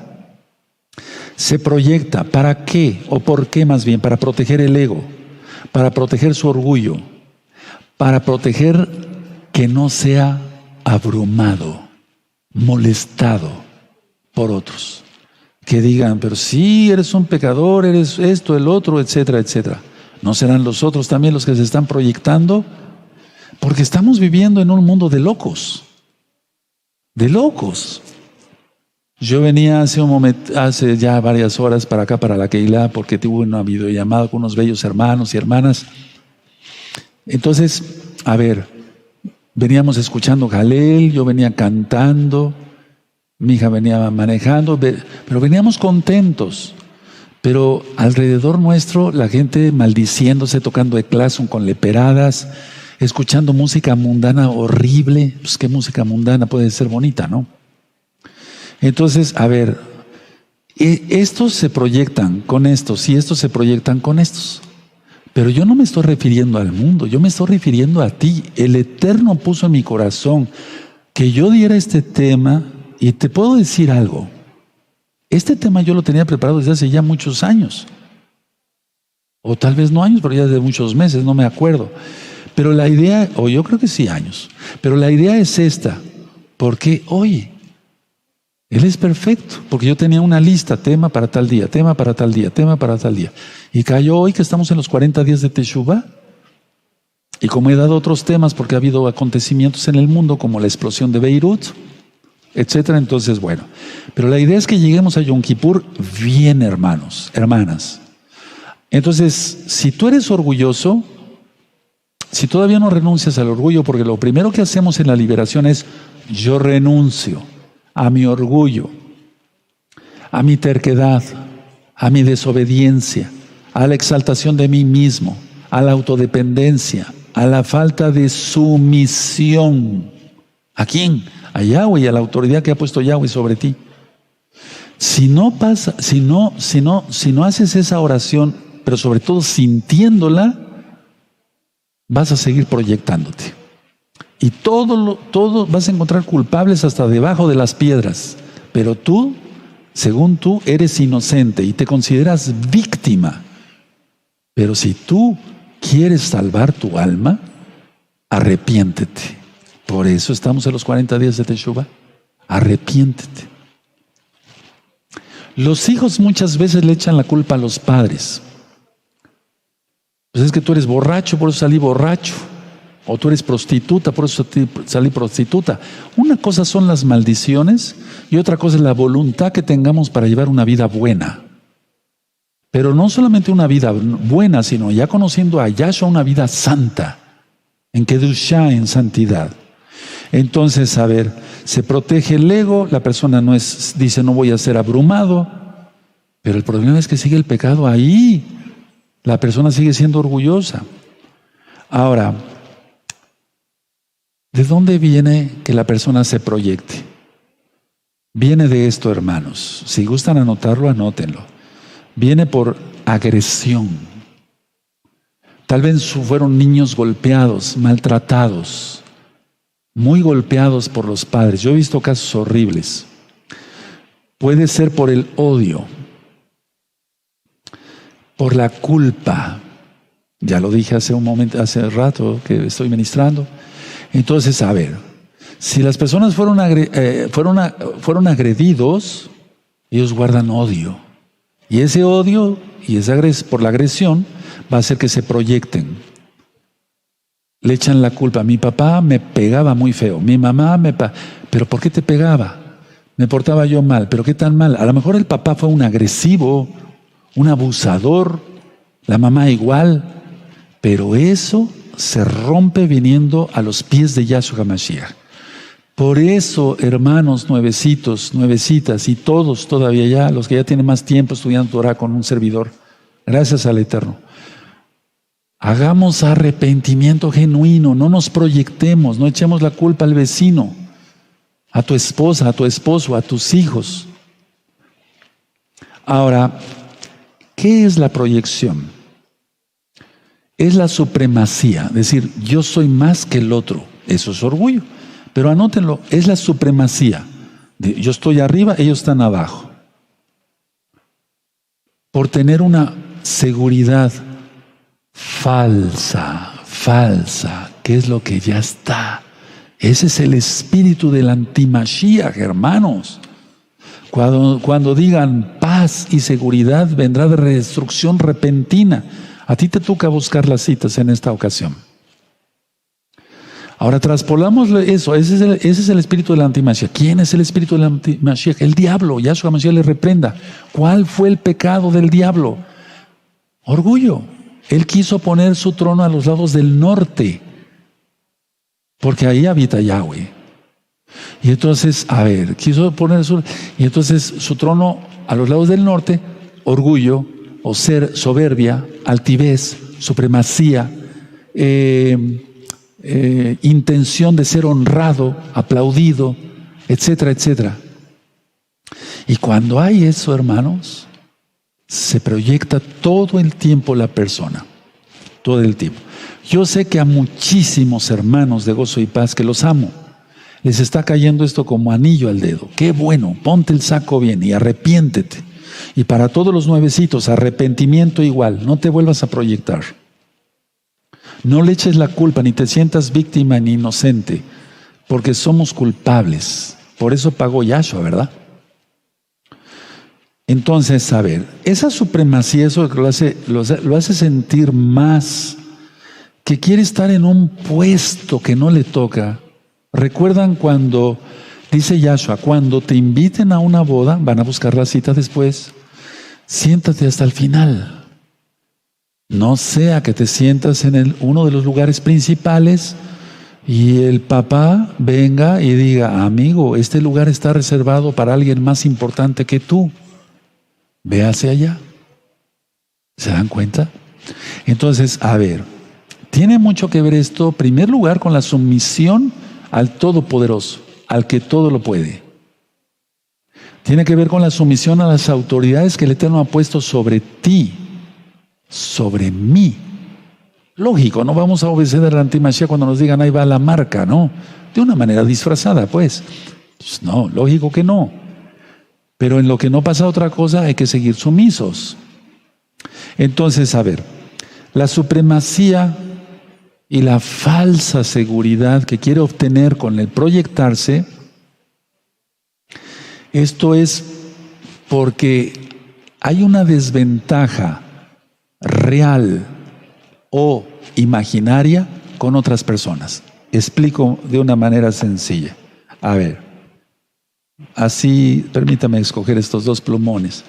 Speaker 1: se proyecta. ¿Para qué? ¿O por qué más bien? Para proteger el ego, para proteger su orgullo, para proteger que no sea abrumado, molestado por otros. Que digan, pero sí, eres un pecador, eres esto, el otro, etcétera, etcétera. ¿No serán los otros también los que se están proyectando? Porque estamos viviendo en un mundo de locos. De locos. Yo venía hace ya varias horas para acá, para la Keilah, porque tuve una videollamada con unos bellos hermanos y hermanas. Entonces, a ver, veníamos escuchando Jalel, yo venía cantando, mi hija venía manejando, pero veníamos contentos. Pero alrededor nuestro, la gente maldiciéndose, tocando eclásson con leperadas, escuchando música mundana horrible. Pues qué música mundana puede ser bonita, ¿no? Entonces, a ver, estos se proyectan con estos y estos se proyectan con estos. Pero yo no me estoy refiriendo al mundo, yo me estoy refiriendo a ti. El Eterno puso en mi corazón que yo diera este tema Y te puedo decir algo. Este tema yo lo tenía preparado desde hace ya muchos años. O tal vez no años, pero ya de muchos meses, no me acuerdo. Pero la idea, o yo creo que sí años. Pero la idea es esta. Porque, oye, Él es perfecto. Porque yo tenía una lista, tema para tal día, tema para tal día, tema para tal día. Y cayó hoy que estamos en los 40 días de Teshuvá. Y como he dado otros temas, porque ha habido acontecimientos en el mundo, como la explosión de Beirut, etcétera, entonces bueno. Pero la idea es que lleguemos a Yom Kippur bien, hermanos, hermanas. Entonces, si tú eres orgulloso, si todavía no renuncias al orgullo, porque lo primero que hacemos en la liberación es, yo renuncio a mi orgullo, a mi terquedad, a mi desobediencia, a la exaltación de mí mismo, a la autodependencia, a la falta de sumisión. ¿A quién? A Yahweh y a la autoridad que ha puesto Yahweh sobre ti. Si no pasa, si no haces esa oración, pero sobre todo sintiéndola, vas a seguir proyectándote. Y todo vas a encontrar culpables hasta debajo de las piedras. Pero tú, según tú, eres inocente y te consideras víctima. Pero si tú quieres salvar tu alma, arrepiéntete. Por eso estamos en los 40 días de Teshuvá. Arrepiéntete. Los hijos muchas veces le echan la culpa a los padres. Pues es que tú eres borracho, por eso salí borracho. O tú eres prostituta, por eso salí prostituta. Una cosa son las maldiciones y otra cosa es la voluntad que tengamos para llevar una vida buena. Pero no solamente una vida buena, sino ya conociendo a Yahshua, una vida santa, en Kedushá, en santidad. Entonces, a ver, se protege el ego, la persona dice no voy a ser abrumado, pero el problema es que sigue el pecado ahí, la persona sigue siendo orgullosa. Ahora, ¿de dónde viene que la persona se proyecte? Viene de esto, hermanos. Si gustan anotarlo, anótenlo. Viene por agresión. Tal vez fueron niños golpeados, maltratados, muy golpeados por los padres. Yo he visto casos horribles. Puede ser por el odio, por la culpa. Ya lo dije hace rato que estoy ministrando. Entonces, a ver, si las personas fueron agredidos, ellos guardan odio. Y ese odio y por la agresión va a hacer que se proyecten. Le echan la culpa. Mi papá me pegaba muy feo. Mi mamá ¿Pero por qué te pegaba? Me portaba yo mal. ¿Pero qué tan mal? A lo mejor el papá fue un agresivo, un abusador. La mamá igual. Pero eso se rompe viniendo a los pies de Yahshua HaMashiach. Por eso, hermanos nuevecitos, nuevecitas y todos todavía ya, los que ya tienen más tiempo estudiando Torah con un servidor, gracias al Eterno, hagamos arrepentimiento genuino, no nos proyectemos, no echemos la culpa al vecino, a tu esposa, a tu esposo, a tus hijos. Ahora, ¿qué es la proyección? Es la supremacía, decir, yo soy más que el otro, eso es orgullo. Pero anótenlo, es la supremacía. Yo estoy arriba, ellos están abajo. Por tener una seguridad falsa, que es lo que ya está. Ese es el espíritu del antimashiach, hermanos. Cuando digan paz y seguridad, vendrá de destrucción repentina. A ti te toca buscar las citas en esta ocasión. Ahora traspolamos eso, ese es el espíritu del antimashiach. ¿Quién es el espíritu del antimashiach? El diablo. Yahshua HaMashiach le reprenda. ¿Cuál fue el pecado del diablo? Orgullo. Él quiso poner su trono a los lados del norte, porque ahí habita Yahweh. Y entonces, quiso poner su trono a los lados del norte, orgullo, o ser soberbia, altivez, supremacía, intención de ser honrado, aplaudido, etcétera, etcétera. Y cuando hay eso, hermanos, se proyecta todo el tiempo la persona, todo el tiempo. Yo sé que a muchísimos hermanos de Gozo y Paz que los amo, Les está cayendo esto como anillo al dedo. Qué bueno, ponte el saco bien y arrepiéntete. Y para todos los nuevecitos, arrepentimiento igual, no te vuelvas a proyectar. No le eches la culpa, ni te sientas víctima ni inocente, porque somos culpables. Por eso pagó Yahshua, ¿verdad? Entonces, a ver, esa supremacía, eso lo hace sentir más que quiere estar en un puesto que no le toca. ¿Recuerdan cuando, dice Yahshua, cuando te inviten a una boda, van a buscar la cita después, siéntate hasta el final? No sea que te sientas en uno de los lugares principales y el papá venga y diga, amigo, este lugar está reservado para alguien más importante que tú. Ve hacia allá. ¿Se dan cuenta? Entonces, a ver, tiene mucho que ver esto, en primer lugar, con la sumisión al Todopoderoso, al que todo lo puede. Tiene que ver con la sumisión a las autoridades que el Eterno ha puesto sobre ti, sobre mí. Lógico, no vamos a obedecer al antimashiach cuando nos digan ahí va la marca, ¿no? De una manera disfrazada, pues. Pues no, lógico que no. Pero en lo que no pasa otra cosa hay que seguir sumisos. Entonces, a ver, la supremacía y la falsa seguridad que quiere obtener con el proyectarse, esto es porque hay una desventaja real o imaginaria con otras personas. Explico de una manera sencilla. A ver, así, permítame escoger estos dos plumones.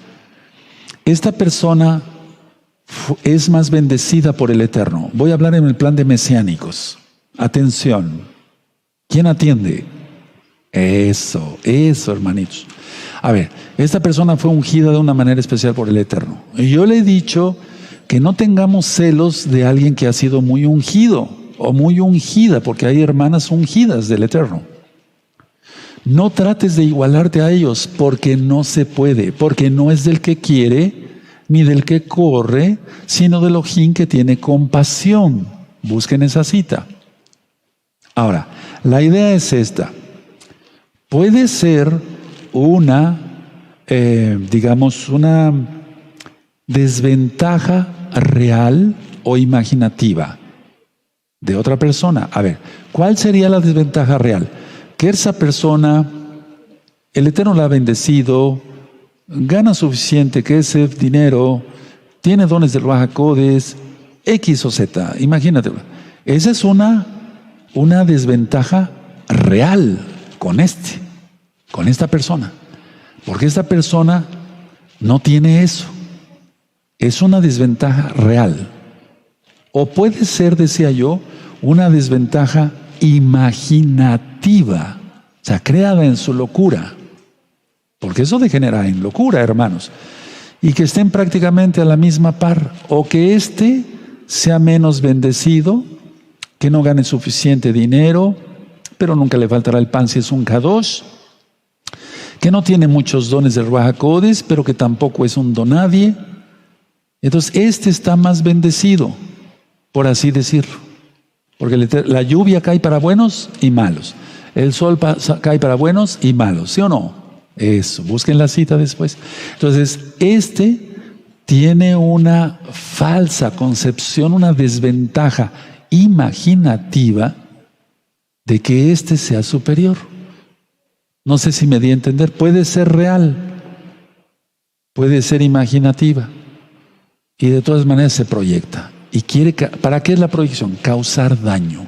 Speaker 1: Esta persona es más bendecida por el Eterno. Voy a hablar en el plan de mesiánicos. Atención. ¿Quién atiende? Eso, hermanitos. A ver, esta persona fue ungida de una manera especial por el Eterno. Y yo le he dicho que no tengamos celos de alguien que ha sido muy ungido o muy ungida, porque hay hermanas ungidas del Eterno. No trates de igualarte a ellos, porque no se puede, porque no es del que quiere, ni del que corre, sino del Elohim que tiene compasión. Busquen esa cita. Ahora, la idea es esta. Puede ser una desventaja real o imaginativa de otra persona. A ver, ¿cuál sería la desventaja real? Que esa persona, el Eterno la ha bendecido, gana suficiente, que ese dinero, tiene dones del Ruach HaKodesh, X o Z, imagínate. Esa es una desventaja real con esta persona. Porque esta persona no tiene eso. Es una desventaja real. O puede ser, decía yo, una desventaja imaginativa, o sea, creada en su locura. Porque eso degenera en locura, hermanos. Y que estén prácticamente a la misma par. O que éste sea menos bendecido, que no gane suficiente dinero, pero nunca le faltará el pan si es un kadosh. Que no tiene muchos dones del Ruach HaKodesh, pero que tampoco es un donadie. Entonces, este está más bendecido, por así decirlo. Porque la lluvia cae para buenos y malos. El sol cae para buenos y malos, ¿sí o no? Eso, busquen la cita después. Entonces, este tiene una falsa concepción, una desventaja imaginativa de que este sea superior. No sé si me di a entender. Puede ser real, puede ser imaginativa, y de todas maneras se proyecta. Y quiere, ¿para qué es la proyección? Causar daño.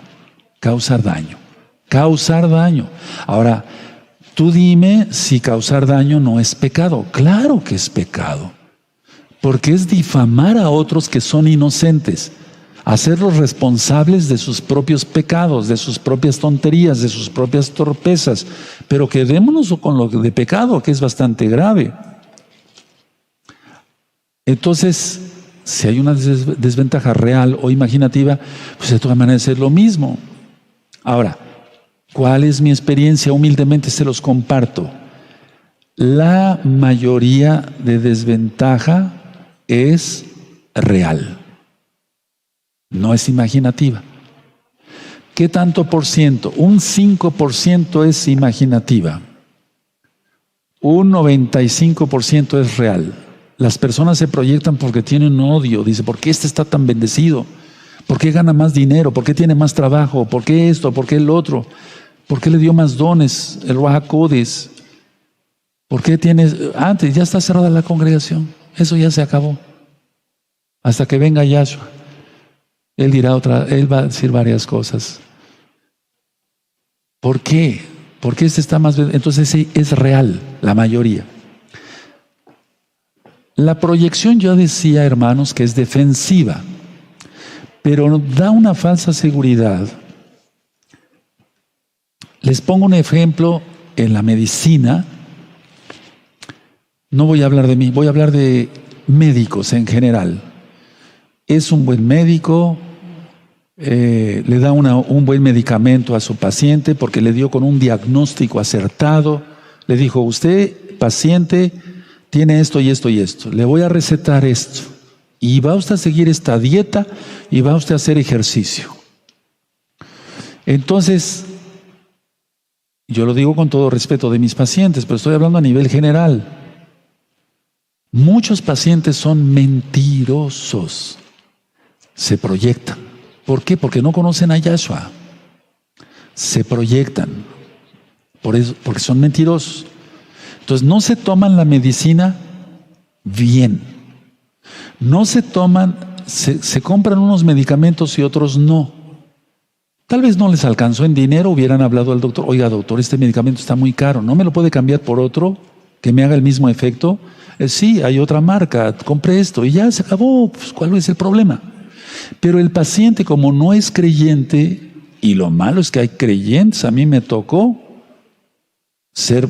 Speaker 1: Ahora, tú dime si causar daño no es pecado. Claro que es pecado, porque es difamar a otros que son inocentes, hacerlos responsables de sus propios pecados, de sus propias tonterías, de sus propias torpezas. Pero quedémonos con lo de pecado, que es bastante grave. Entonces, si hay una desventaja real o imaginativa, pues de todas maneras es lo mismo. Ahora, ¿cuál es mi experiencia? Humildemente se los comparto. La mayoría de desventaja es real, no es imaginativa. ¿Qué tanto por ciento? Un 5% es imaginativa. Un 95% es real. Las personas se proyectan porque tienen odio. Dice, ¿por qué este está tan bendecido? ¿Por qué gana más dinero? ¿Por qué tiene más trabajo? ¿Por qué esto? ¿Por qué el otro? ¿Por qué le dio más dones? El Ruach HaKodesh. ¿Por qué tienes? Antes ya está cerrada la congregación. Eso ya se acabó. Hasta que venga Yahshua. Él dirá él va a decir varias cosas. ¿Por qué? Porque este está más... Entonces es real, la mayoría. La proyección, yo decía, hermanos, que es defensiva, pero da una falsa seguridad. Les pongo un ejemplo en la medicina. No voy a hablar de mí, voy a hablar de médicos en general. Es un buen médico, le da un buen medicamento a su paciente porque le dio con un diagnóstico acertado. Le dijo, usted, paciente, tiene esto y esto y esto. Le voy a recetar esto. Y va usted a seguir esta dieta y va usted a hacer ejercicio. Entonces, yo lo digo con todo respeto de mis pacientes, pero estoy hablando a nivel general. Muchos pacientes son mentirosos. Se proyectan. ¿Por qué? Porque no conocen a Yahshua. Se proyectan. Por eso, porque son mentirosos. Entonces no se toman la medicina bien. No se toman, se compran unos medicamentos y otros no. Tal vez no les alcanzó en dinero, hubieran hablado al doctor, oiga doctor, este medicamento está muy caro, ¿no me lo puede cambiar por otro que me haga el mismo efecto? Sí, hay otra marca, compré esto y ya se acabó, pues, ¿cuál es el problema? Pero el paciente, como no es creyente, y lo malo es que hay creyentes, a mí me tocó ser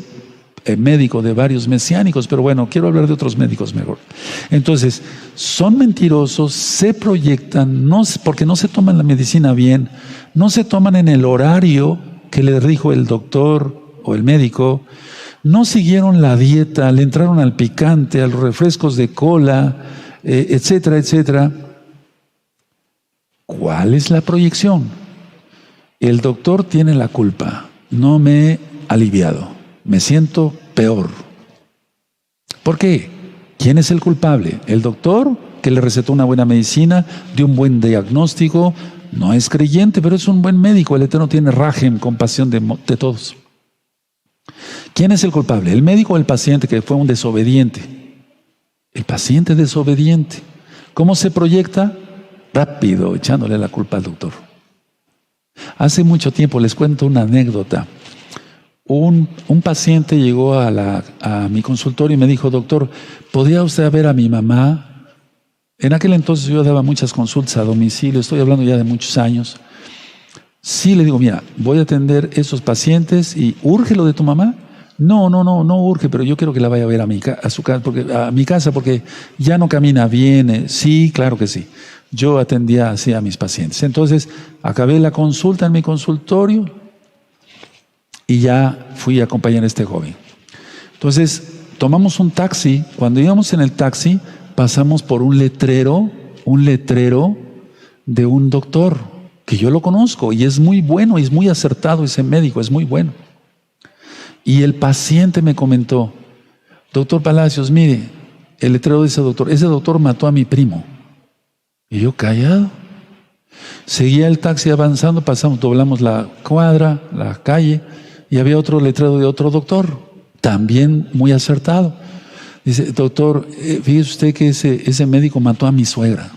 Speaker 1: médico de varios mesiánicos, pero bueno, quiero hablar de otros médicos mejor. Entonces, son mentirosos, se proyectan, porque no se toman la medicina bien, no se toman en el horario que les dijo el doctor o el médico, no siguieron la dieta, le entraron al picante, a los refrescos de cola, etcétera, etcétera. ¿Cuál es la proyección? El doctor tiene la culpa, no me he aliviado. Me siento peor. ¿Por qué? ¿Quién es el culpable? ¿El doctor que le recetó una buena medicina, dio un buen diagnóstico? No es creyente, pero es un buen médico. El Eterno tiene rajem, compasión de todos. ¿Quién es el culpable? ¿El médico o el paciente que fue un desobediente? El paciente desobediente. ¿Cómo se proyecta? Rápido, echándole la culpa al doctor. Hace mucho tiempo, les cuento una anécdota. Un paciente llegó a mi consultorio y me dijo, doctor, ¿podría usted ver a mi mamá? En aquel entonces yo daba muchas consultas a domicilio, estoy hablando ya de muchos años. Sí, le digo, mira, voy a atender esos pacientes y ¿urge lo de tu mamá? No urge, pero yo quiero que la vaya a ver a mi casa porque ya no camina bien. Sí, claro que sí. Yo atendía así a mis pacientes. Entonces, acabé la consulta en mi consultorio y ya fui a acompañar a este joven. Entonces, tomamos un taxi. Cuando íbamos en el taxi, pasamos por un letrero de un doctor, que yo lo conozco, y es muy bueno, y es muy acertado ese médico, es muy bueno. Y el paciente me comentó, doctor Palacios, mire, el letrero de ese doctor mató a mi primo. Y yo callado. Seguía el taxi avanzando, doblamos la cuadra, la calle, y había otro letrero de otro doctor, también muy acertado. Dice, doctor, fíjese usted que ese médico mató a mi suegra.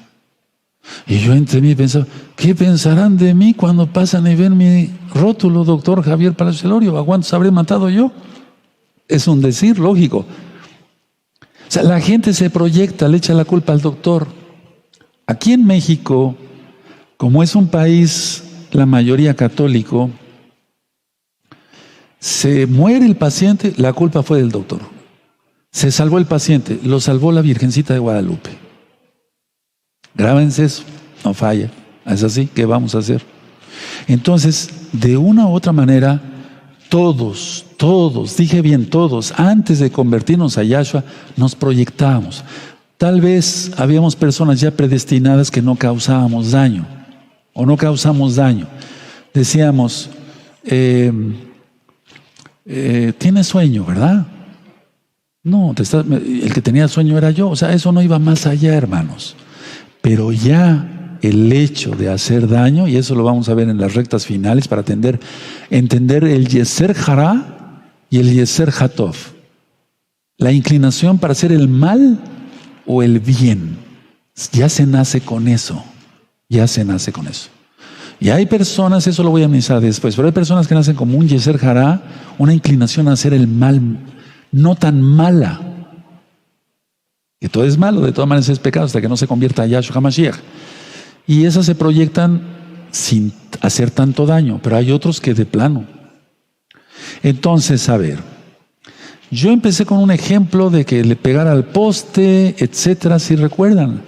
Speaker 1: Y yo entre mí pensaba, ¿qué pensarán de mí cuando pasan y ven mi rótulo, doctor Javier Palacios Elorio? ¿A cuántos habré matado yo? Es un decir lógico. O sea, la gente se proyecta, le echa la culpa al doctor. Aquí en México, como es un país, la mayoría católico, se muere el paciente, la culpa fue del doctor. Se salvó el paciente, lo salvó la Virgencita de Guadalupe. Grábense eso, no falla. Es así, ¿qué vamos a hacer? Entonces, de una u otra manera, todos, dije bien todos, antes de convertirnos a Yahshua, nos proyectábamos. Tal vez habíamos personas ya predestinadas que no causábamos daño, o no causamos daño. decíamos, tienes sueño, ¿verdad? No, el que tenía sueño era yo. O sea, eso no iba más allá, hermanos. Pero ya el hecho de hacer daño, y eso lo vamos a ver en las rectas finales para entender el Yeser Hará y el Yeser Hatov. La inclinación para hacer el mal o el bien. Ya se nace con eso. Ya se nace con eso. Y hay personas, eso lo voy a analizar después, pero hay personas que nacen como un Yeser Hará, una inclinación a hacer el mal, no tan mala. Que todo es malo, de todas maneras es pecado hasta que no se convierta a Yahshua HaMashiach. Y esas se proyectan sin hacer tanto daño, pero hay otros que de plano. Entonces, a ver, yo empecé con un ejemplo de que le pegara al poste, etcétera, si recuerdan.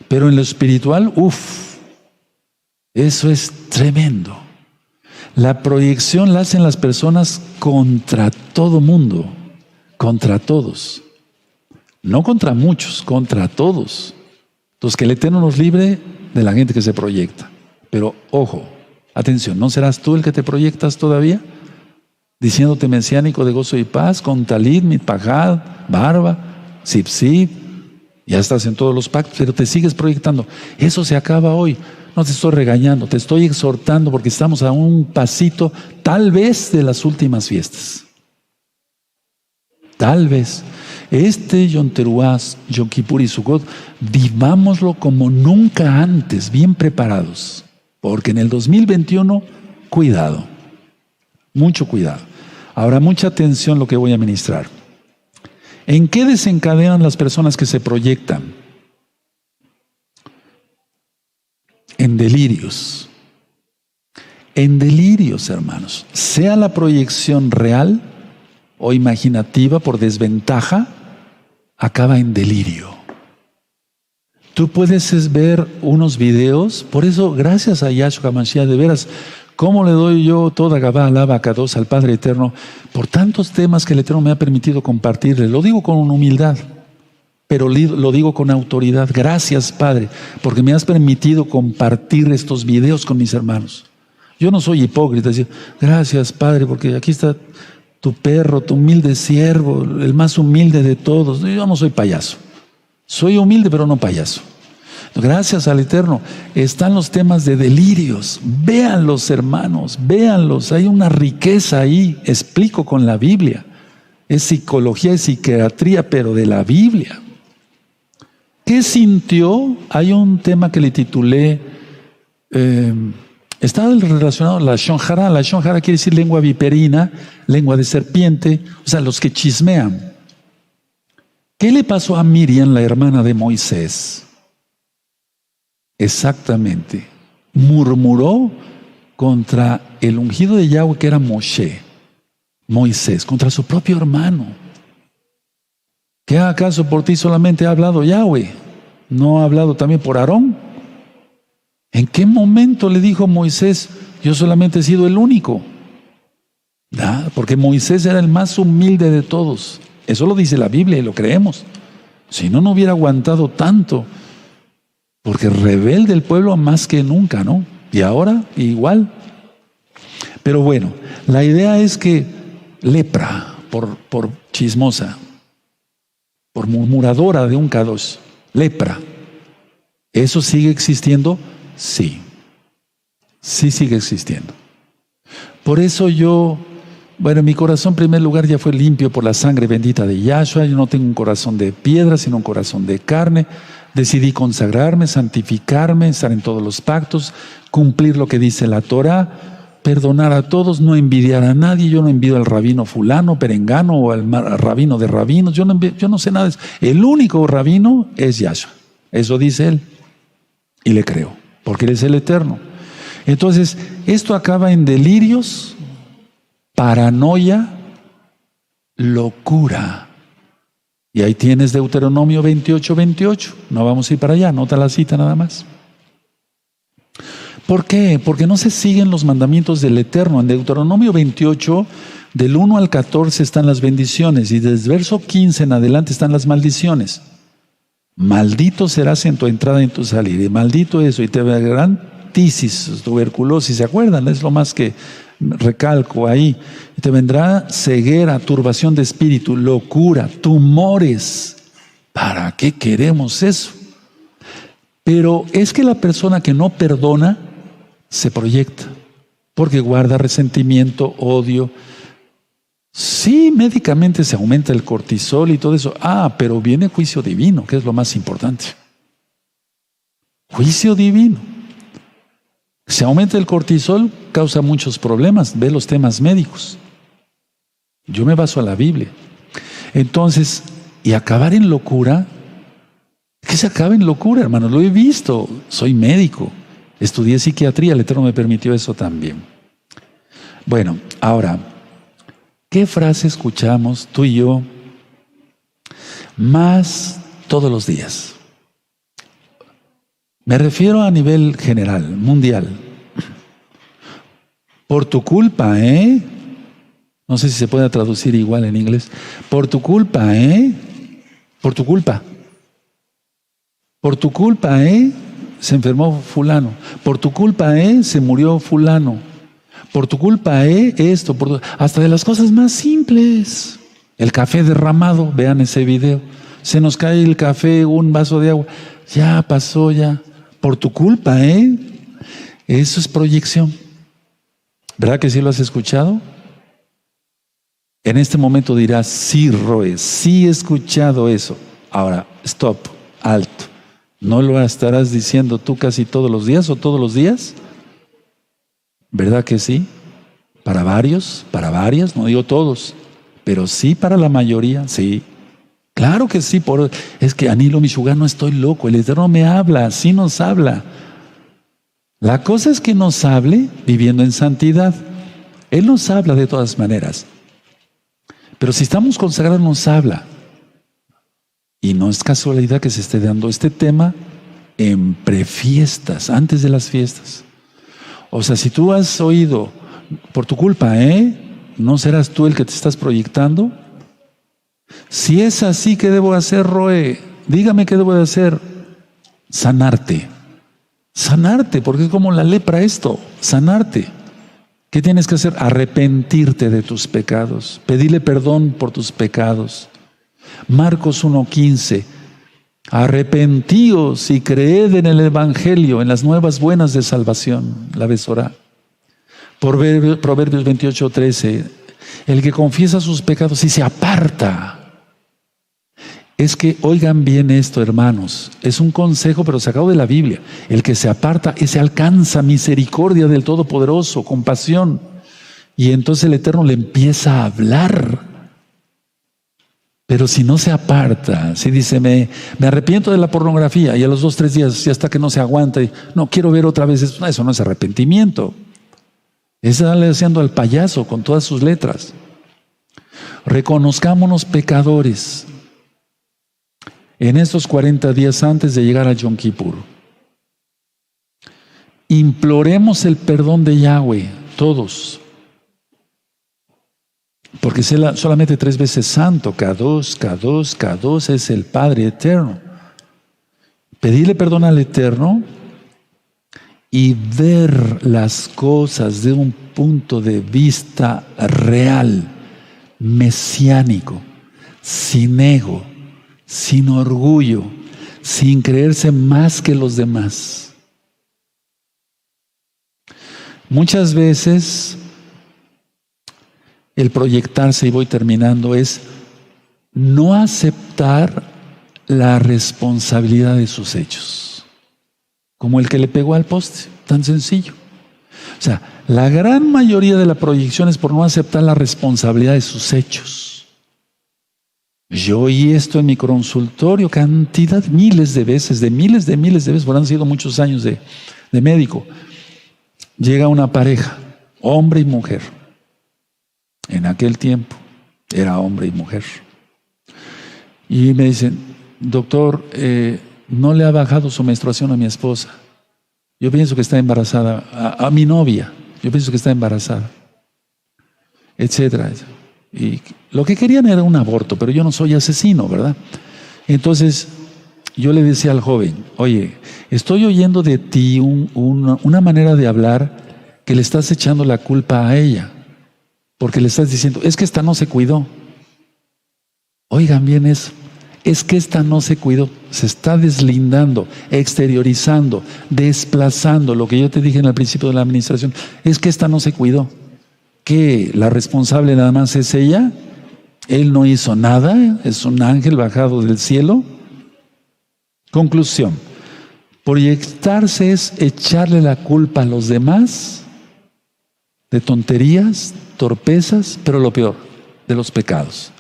Speaker 1: Pero en lo espiritual, eso es tremendo. La proyección la hacen las personas contra todo mundo, contra todos. No contra muchos, contra todos. Entonces, que el Eterno nos libre de la gente que se proyecta. Pero, ojo, atención, ¿no serás tú el que te proyectas todavía? Diciéndote mesiánico de gozo y paz, con talit, mitpajad, barba, sip, ya estás en todos los pactos, pero te sigues proyectando. Eso se acaba hoy. No te estoy regañando, te estoy exhortando porque estamos a un pasito, tal vez, de las últimas fiestas. Tal vez. Yom Teruah, Yom Kippur y Sukkot, vivámoslo como nunca antes, bien preparados. Porque en el 2021, cuidado. Mucho cuidado. Ahora, mucha atención lo que voy a ministrar. ¿En qué desencadenan las personas que se proyectan? En delirios. En delirios, hermanos. Sea la proyección real o imaginativa por desventaja, acaba en delirio. Tú puedes ver unos videos, por eso, gracias a Yahshua HaMashiach, de veras, ¿cómo le doy yo toda Gabá, alaba, Kadosh al Padre Eterno? Por tantos temas que el Eterno me ha permitido compartirle. Lo digo con humildad, pero lo digo con autoridad. Gracias, Padre, porque me has permitido compartir estos videos con mis hermanos. Yo no soy hipócrita, decir, gracias, Padre, porque aquí está tu perro, tu humilde siervo, el más humilde de todos. Yo no soy payaso. Soy humilde, pero no payaso. Gracias al Eterno. Están los temas de delirios. Véanlos, hermanos, véanlos. Hay una riqueza ahí. Explico con la Biblia. Es psicología, es psiquiatría, pero de la Biblia. ¿Qué sintió? Hay un tema que le titulé, está relacionado a la Lashon Hara. La Lashon Hara quiere decir lengua viperina, lengua de serpiente, o sea, los que chismean. ¿Qué le pasó a Miriam, la hermana de Moisés? Exactamente. Murmuró contra el ungido de Yahweh que era Moisés, contra su propio hermano. ¿Qué acaso por ti solamente ha hablado Yahweh? ¿No ha hablado también por Aarón? ¿En qué momento le dijo Moisés, yo solamente he sido el único? Porque Moisés era el más humilde de todos. Eso lo dice la Biblia y lo creemos. Si no, no hubiera aguantado tanto. Porque rebelde el pueblo más que nunca, ¿no? Y ahora igual. Pero bueno, la idea es que lepra por chismosa, por murmuradora de un Kadosh, lepra. ¿Eso sigue existiendo? Sí. Sí sigue existiendo. Por eso mi corazón en primer lugar ya fue limpio por la sangre bendita de Yahshua. Yo no tengo un corazón de piedra, sino un corazón de carne. Decidí consagrarme, santificarme, estar en todos los pactos, cumplir lo que dice la Torah, perdonar a todos, no envidiar a nadie. Yo no envidio al rabino fulano, perengano o al rabino de rabinos. Yo no sé nada de eso. El único rabino es Yahshua. Eso dice él. Y le creo, porque él es el Eterno. Entonces, esto acaba en delirios, paranoia, locura. Y ahí tienes Deuteronomio 28:28. No vamos a ir para allá, anota la cita nada más. ¿Por qué? Porque no se siguen los mandamientos del Eterno. En Deuteronomio 28, del 1 al 14 están las bendiciones y desde el verso 15 en adelante están las maldiciones. Maldito serás en tu entrada y en tu salida, y maldito eso, y te verán tisis, tuberculosis, ¿se acuerdan? Es lo más que recalco ahí. Te vendrá ceguera, turbación de espíritu, locura, tumores. ¿Para qué queremos eso? Pero es que la persona que no perdona se proyecta, porque guarda resentimiento, odio. Sí, médicamente se aumenta el cortisol y todo eso. Pero viene juicio divino, que es lo más importante. Juicio divino. Se aumenta el cortisol, causa muchos problemas. Ve los temas médicos. Yo me baso a la Biblia. Entonces, y acabar en locura, ¿qué se acaba en locura, hermanos? Lo he visto. Soy médico. Estudié psiquiatría, el Eterno me permitió eso también. Bueno, ahora, ¿qué frase escuchamos tú y yo más todos los días? Me refiero a nivel general, mundial. Por tu culpa, ¿eh? No sé si se puede traducir igual en inglés. Por tu culpa, ¿eh? Por tu culpa. Por tu culpa, ¿eh? Se enfermó fulano. Por tu culpa, ¿eh? Se murió fulano. Por tu culpa, esto, hasta de las cosas más simples. El café derramado, vean ese video. Se nos cae el café, un vaso de agua. Ya pasó, ya. Por tu culpa, Eso es proyección. ¿Verdad que sí lo has escuchado? En este momento dirás, sí, Roe, sí he escuchado eso. Ahora, stop, alto. ¿No lo estarás diciendo tú casi todos los días o todos los días? ¿Verdad que sí? Para varios, para varias, no digo todos, pero sí para la mayoría, sí. Claro que sí, es que Anilo Mishugá, no estoy loco, el Eterno me habla, sí nos habla. La cosa es que nos hable viviendo en santidad. Él nos habla de todas maneras. Pero si estamos consagrados, nos habla. Y no es casualidad que se esté dando este tema en prefiestas, antes de las fiestas. O sea, si tú has oído, por tu culpa, ¿no serás tú el que te estás proyectando? Si es así, ¿qué debo hacer, Roe? Dígame qué debo de hacer. Sanarte. Sanarte, porque es como la lepra esto, sanarte. ¿Qué tienes que hacer? Arrepentirte de tus pecados, pedirle perdón por tus pecados. Marcos 1:15. Arrepentíos y creed en el Evangelio, en las nuevas buenas de salvación. La Besorá. Proverbios 28:13. El que confiesa sus pecados y se aparta. Es que oigan bien esto, hermanos. Es un consejo, pero sacado de la Biblia. El que se aparta, ese alcanza misericordia del Todopoderoso, compasión. Y entonces el Eterno le empieza a hablar. Pero si no se aparta, si dice, me arrepiento de la pornografía, y a los 2, 3 días, y hasta que no se aguanta, y no quiero ver otra vez eso no es arrepentimiento. Es darle haciendo al payaso con todas sus letras. Reconozcámonos pecadores en estos 40 días antes de llegar a Yom Kippur. Imploremos el perdón de Yahweh, todos. Porque es solamente 3 veces santo, Kadosh, Kadosh, Kadosh, es el Padre eterno. Pedirle perdón al Eterno y ver las cosas de un punto de vista real, mesiánico, sin ego, sin orgullo, sin creerse más que los demás. Muchas veces el proyectarse, y voy terminando, es no aceptar la responsabilidad de sus hechos. Como el que le pegó al poste, tan sencillo. O sea, la gran mayoría de la proyección es por no aceptar la responsabilidad de sus hechos. Yo oí esto en mi consultorio cantidad, miles de veces, porque han sido muchos años de médico. Llega una pareja, hombre y mujer. En aquel tiempo era hombre y mujer. Y me dicen, doctor, no le ha bajado su menstruación a mi esposa. Yo pienso que está embarazada, a mi novia, yo pienso que está embarazada, etcétera. Y lo que querían era un aborto, pero yo no soy asesino, ¿verdad? Entonces, Yo le decía al joven, oye, estoy oyendo de ti una manera de hablar que le estás echando la culpa a ella, porque le estás diciendo, es que esta no se cuidó. Oigan bien eso, es que esta no se cuidó, se está deslindando, exteriorizando, desplazando, lo que yo te dije en el principio de la administración, es que esta no se cuidó. ¿Qué? ¿La responsable nada más es ella? ¿Él no hizo nada? ¿Es un ángel bajado del cielo? Conclusión, proyectarse es echarle la culpa a los demás de tonterías, torpezas, pero lo peor, de los pecados.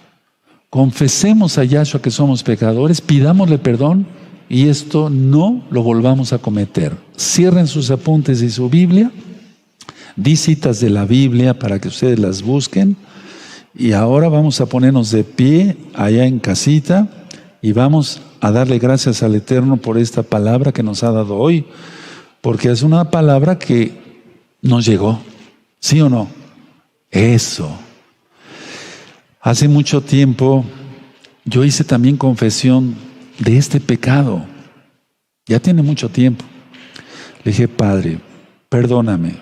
Speaker 1: Confesemos a Yahshua que somos pecadores, pidámosle perdón y esto no lo volvamos a cometer. Cierren sus apuntes y su Biblia, di citas de la Biblia para que ustedes las busquen y ahora vamos a ponernos de pie allá en casita y vamos a darle gracias al Eterno por esta palabra que nos ha dado hoy, porque es una palabra que nos llegó, ¿sí o no? Eso. Hace mucho tiempo yo hice también confesión de este pecado. Ya tiene mucho tiempo. Le dije, Padre, perdóname.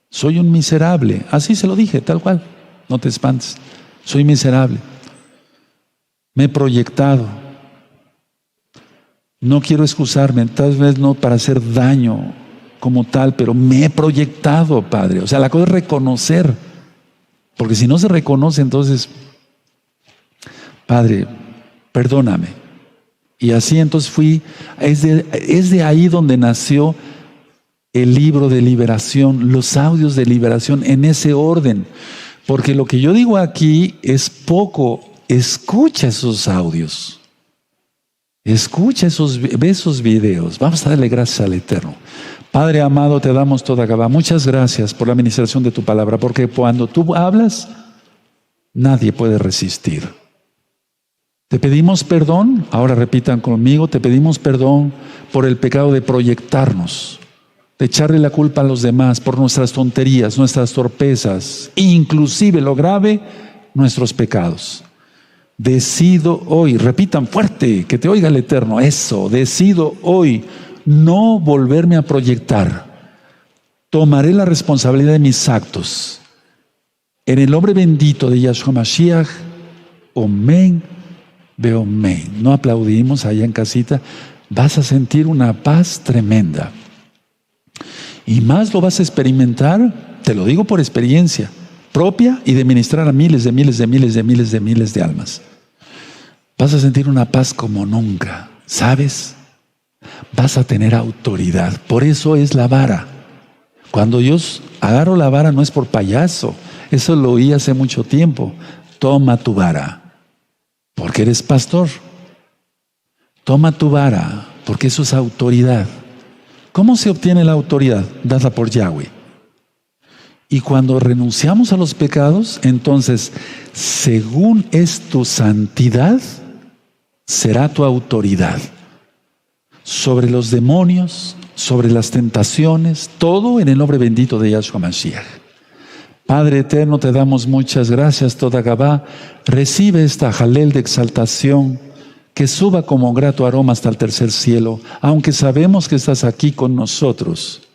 Speaker 1: Soy un miserable. Así se lo dije, tal cual. No te espantes. Soy miserable. Me he proyectado. No quiero excusarme, tal vez no para hacer daño como tal, pero me he proyectado, Padre. O sea, la cosa es reconocer. Porque si no se reconoce, entonces... Padre, perdóname. Y así entonces es de ahí donde nació el libro de liberación, los audios de liberación en ese orden. Porque lo que yo digo aquí es poco. Escucha esos audios. Escucha ve esos videos. Vamos a darle gracias al Eterno. Padre amado, te damos toda Gabá. Muchas gracias por la administración de tu palabra, porque cuando tú hablas, nadie puede resistir. Te pedimos perdón, ahora repitan conmigo, te pedimos perdón por el pecado de proyectarnos, de echarle la culpa a los demás por nuestras tonterías, nuestras torpezas, inclusive lo grave, nuestros pecados. Decido hoy, repitan fuerte, que te oiga el Eterno, eso, decido hoy no volverme a proyectar. Tomaré la responsabilidad de mis actos. En el nombre bendito de Yahshua Mashiach, amén. Veo amén. No aplaudimos allá en casita. Vas a sentir una paz tremenda. Y más lo vas a experimentar, te lo digo por experiencia propia y de ministrar a miles de almas. Vas a sentir una paz como nunca. ¿Sabes? Vas a tener autoridad. Por eso es la vara. Cuando yo agarro la vara no es por payaso. Eso lo oí hace mucho tiempo. Toma tu vara. Porque eres pastor. Toma tu vara, porque eso es autoridad. ¿Cómo se obtiene la autoridad? Dada por Yahweh. Y cuando renunciamos a los pecados, entonces, según es tu santidad, será tu autoridad. Sobre los demonios, sobre las tentaciones, todo en el nombre bendito de Yahshua Mashiach. Padre eterno, te damos muchas gracias, toda Gabá. Recibe esta jalel de exaltación que suba como grato aroma hasta el tercer cielo, aunque sabemos que estás aquí con nosotros.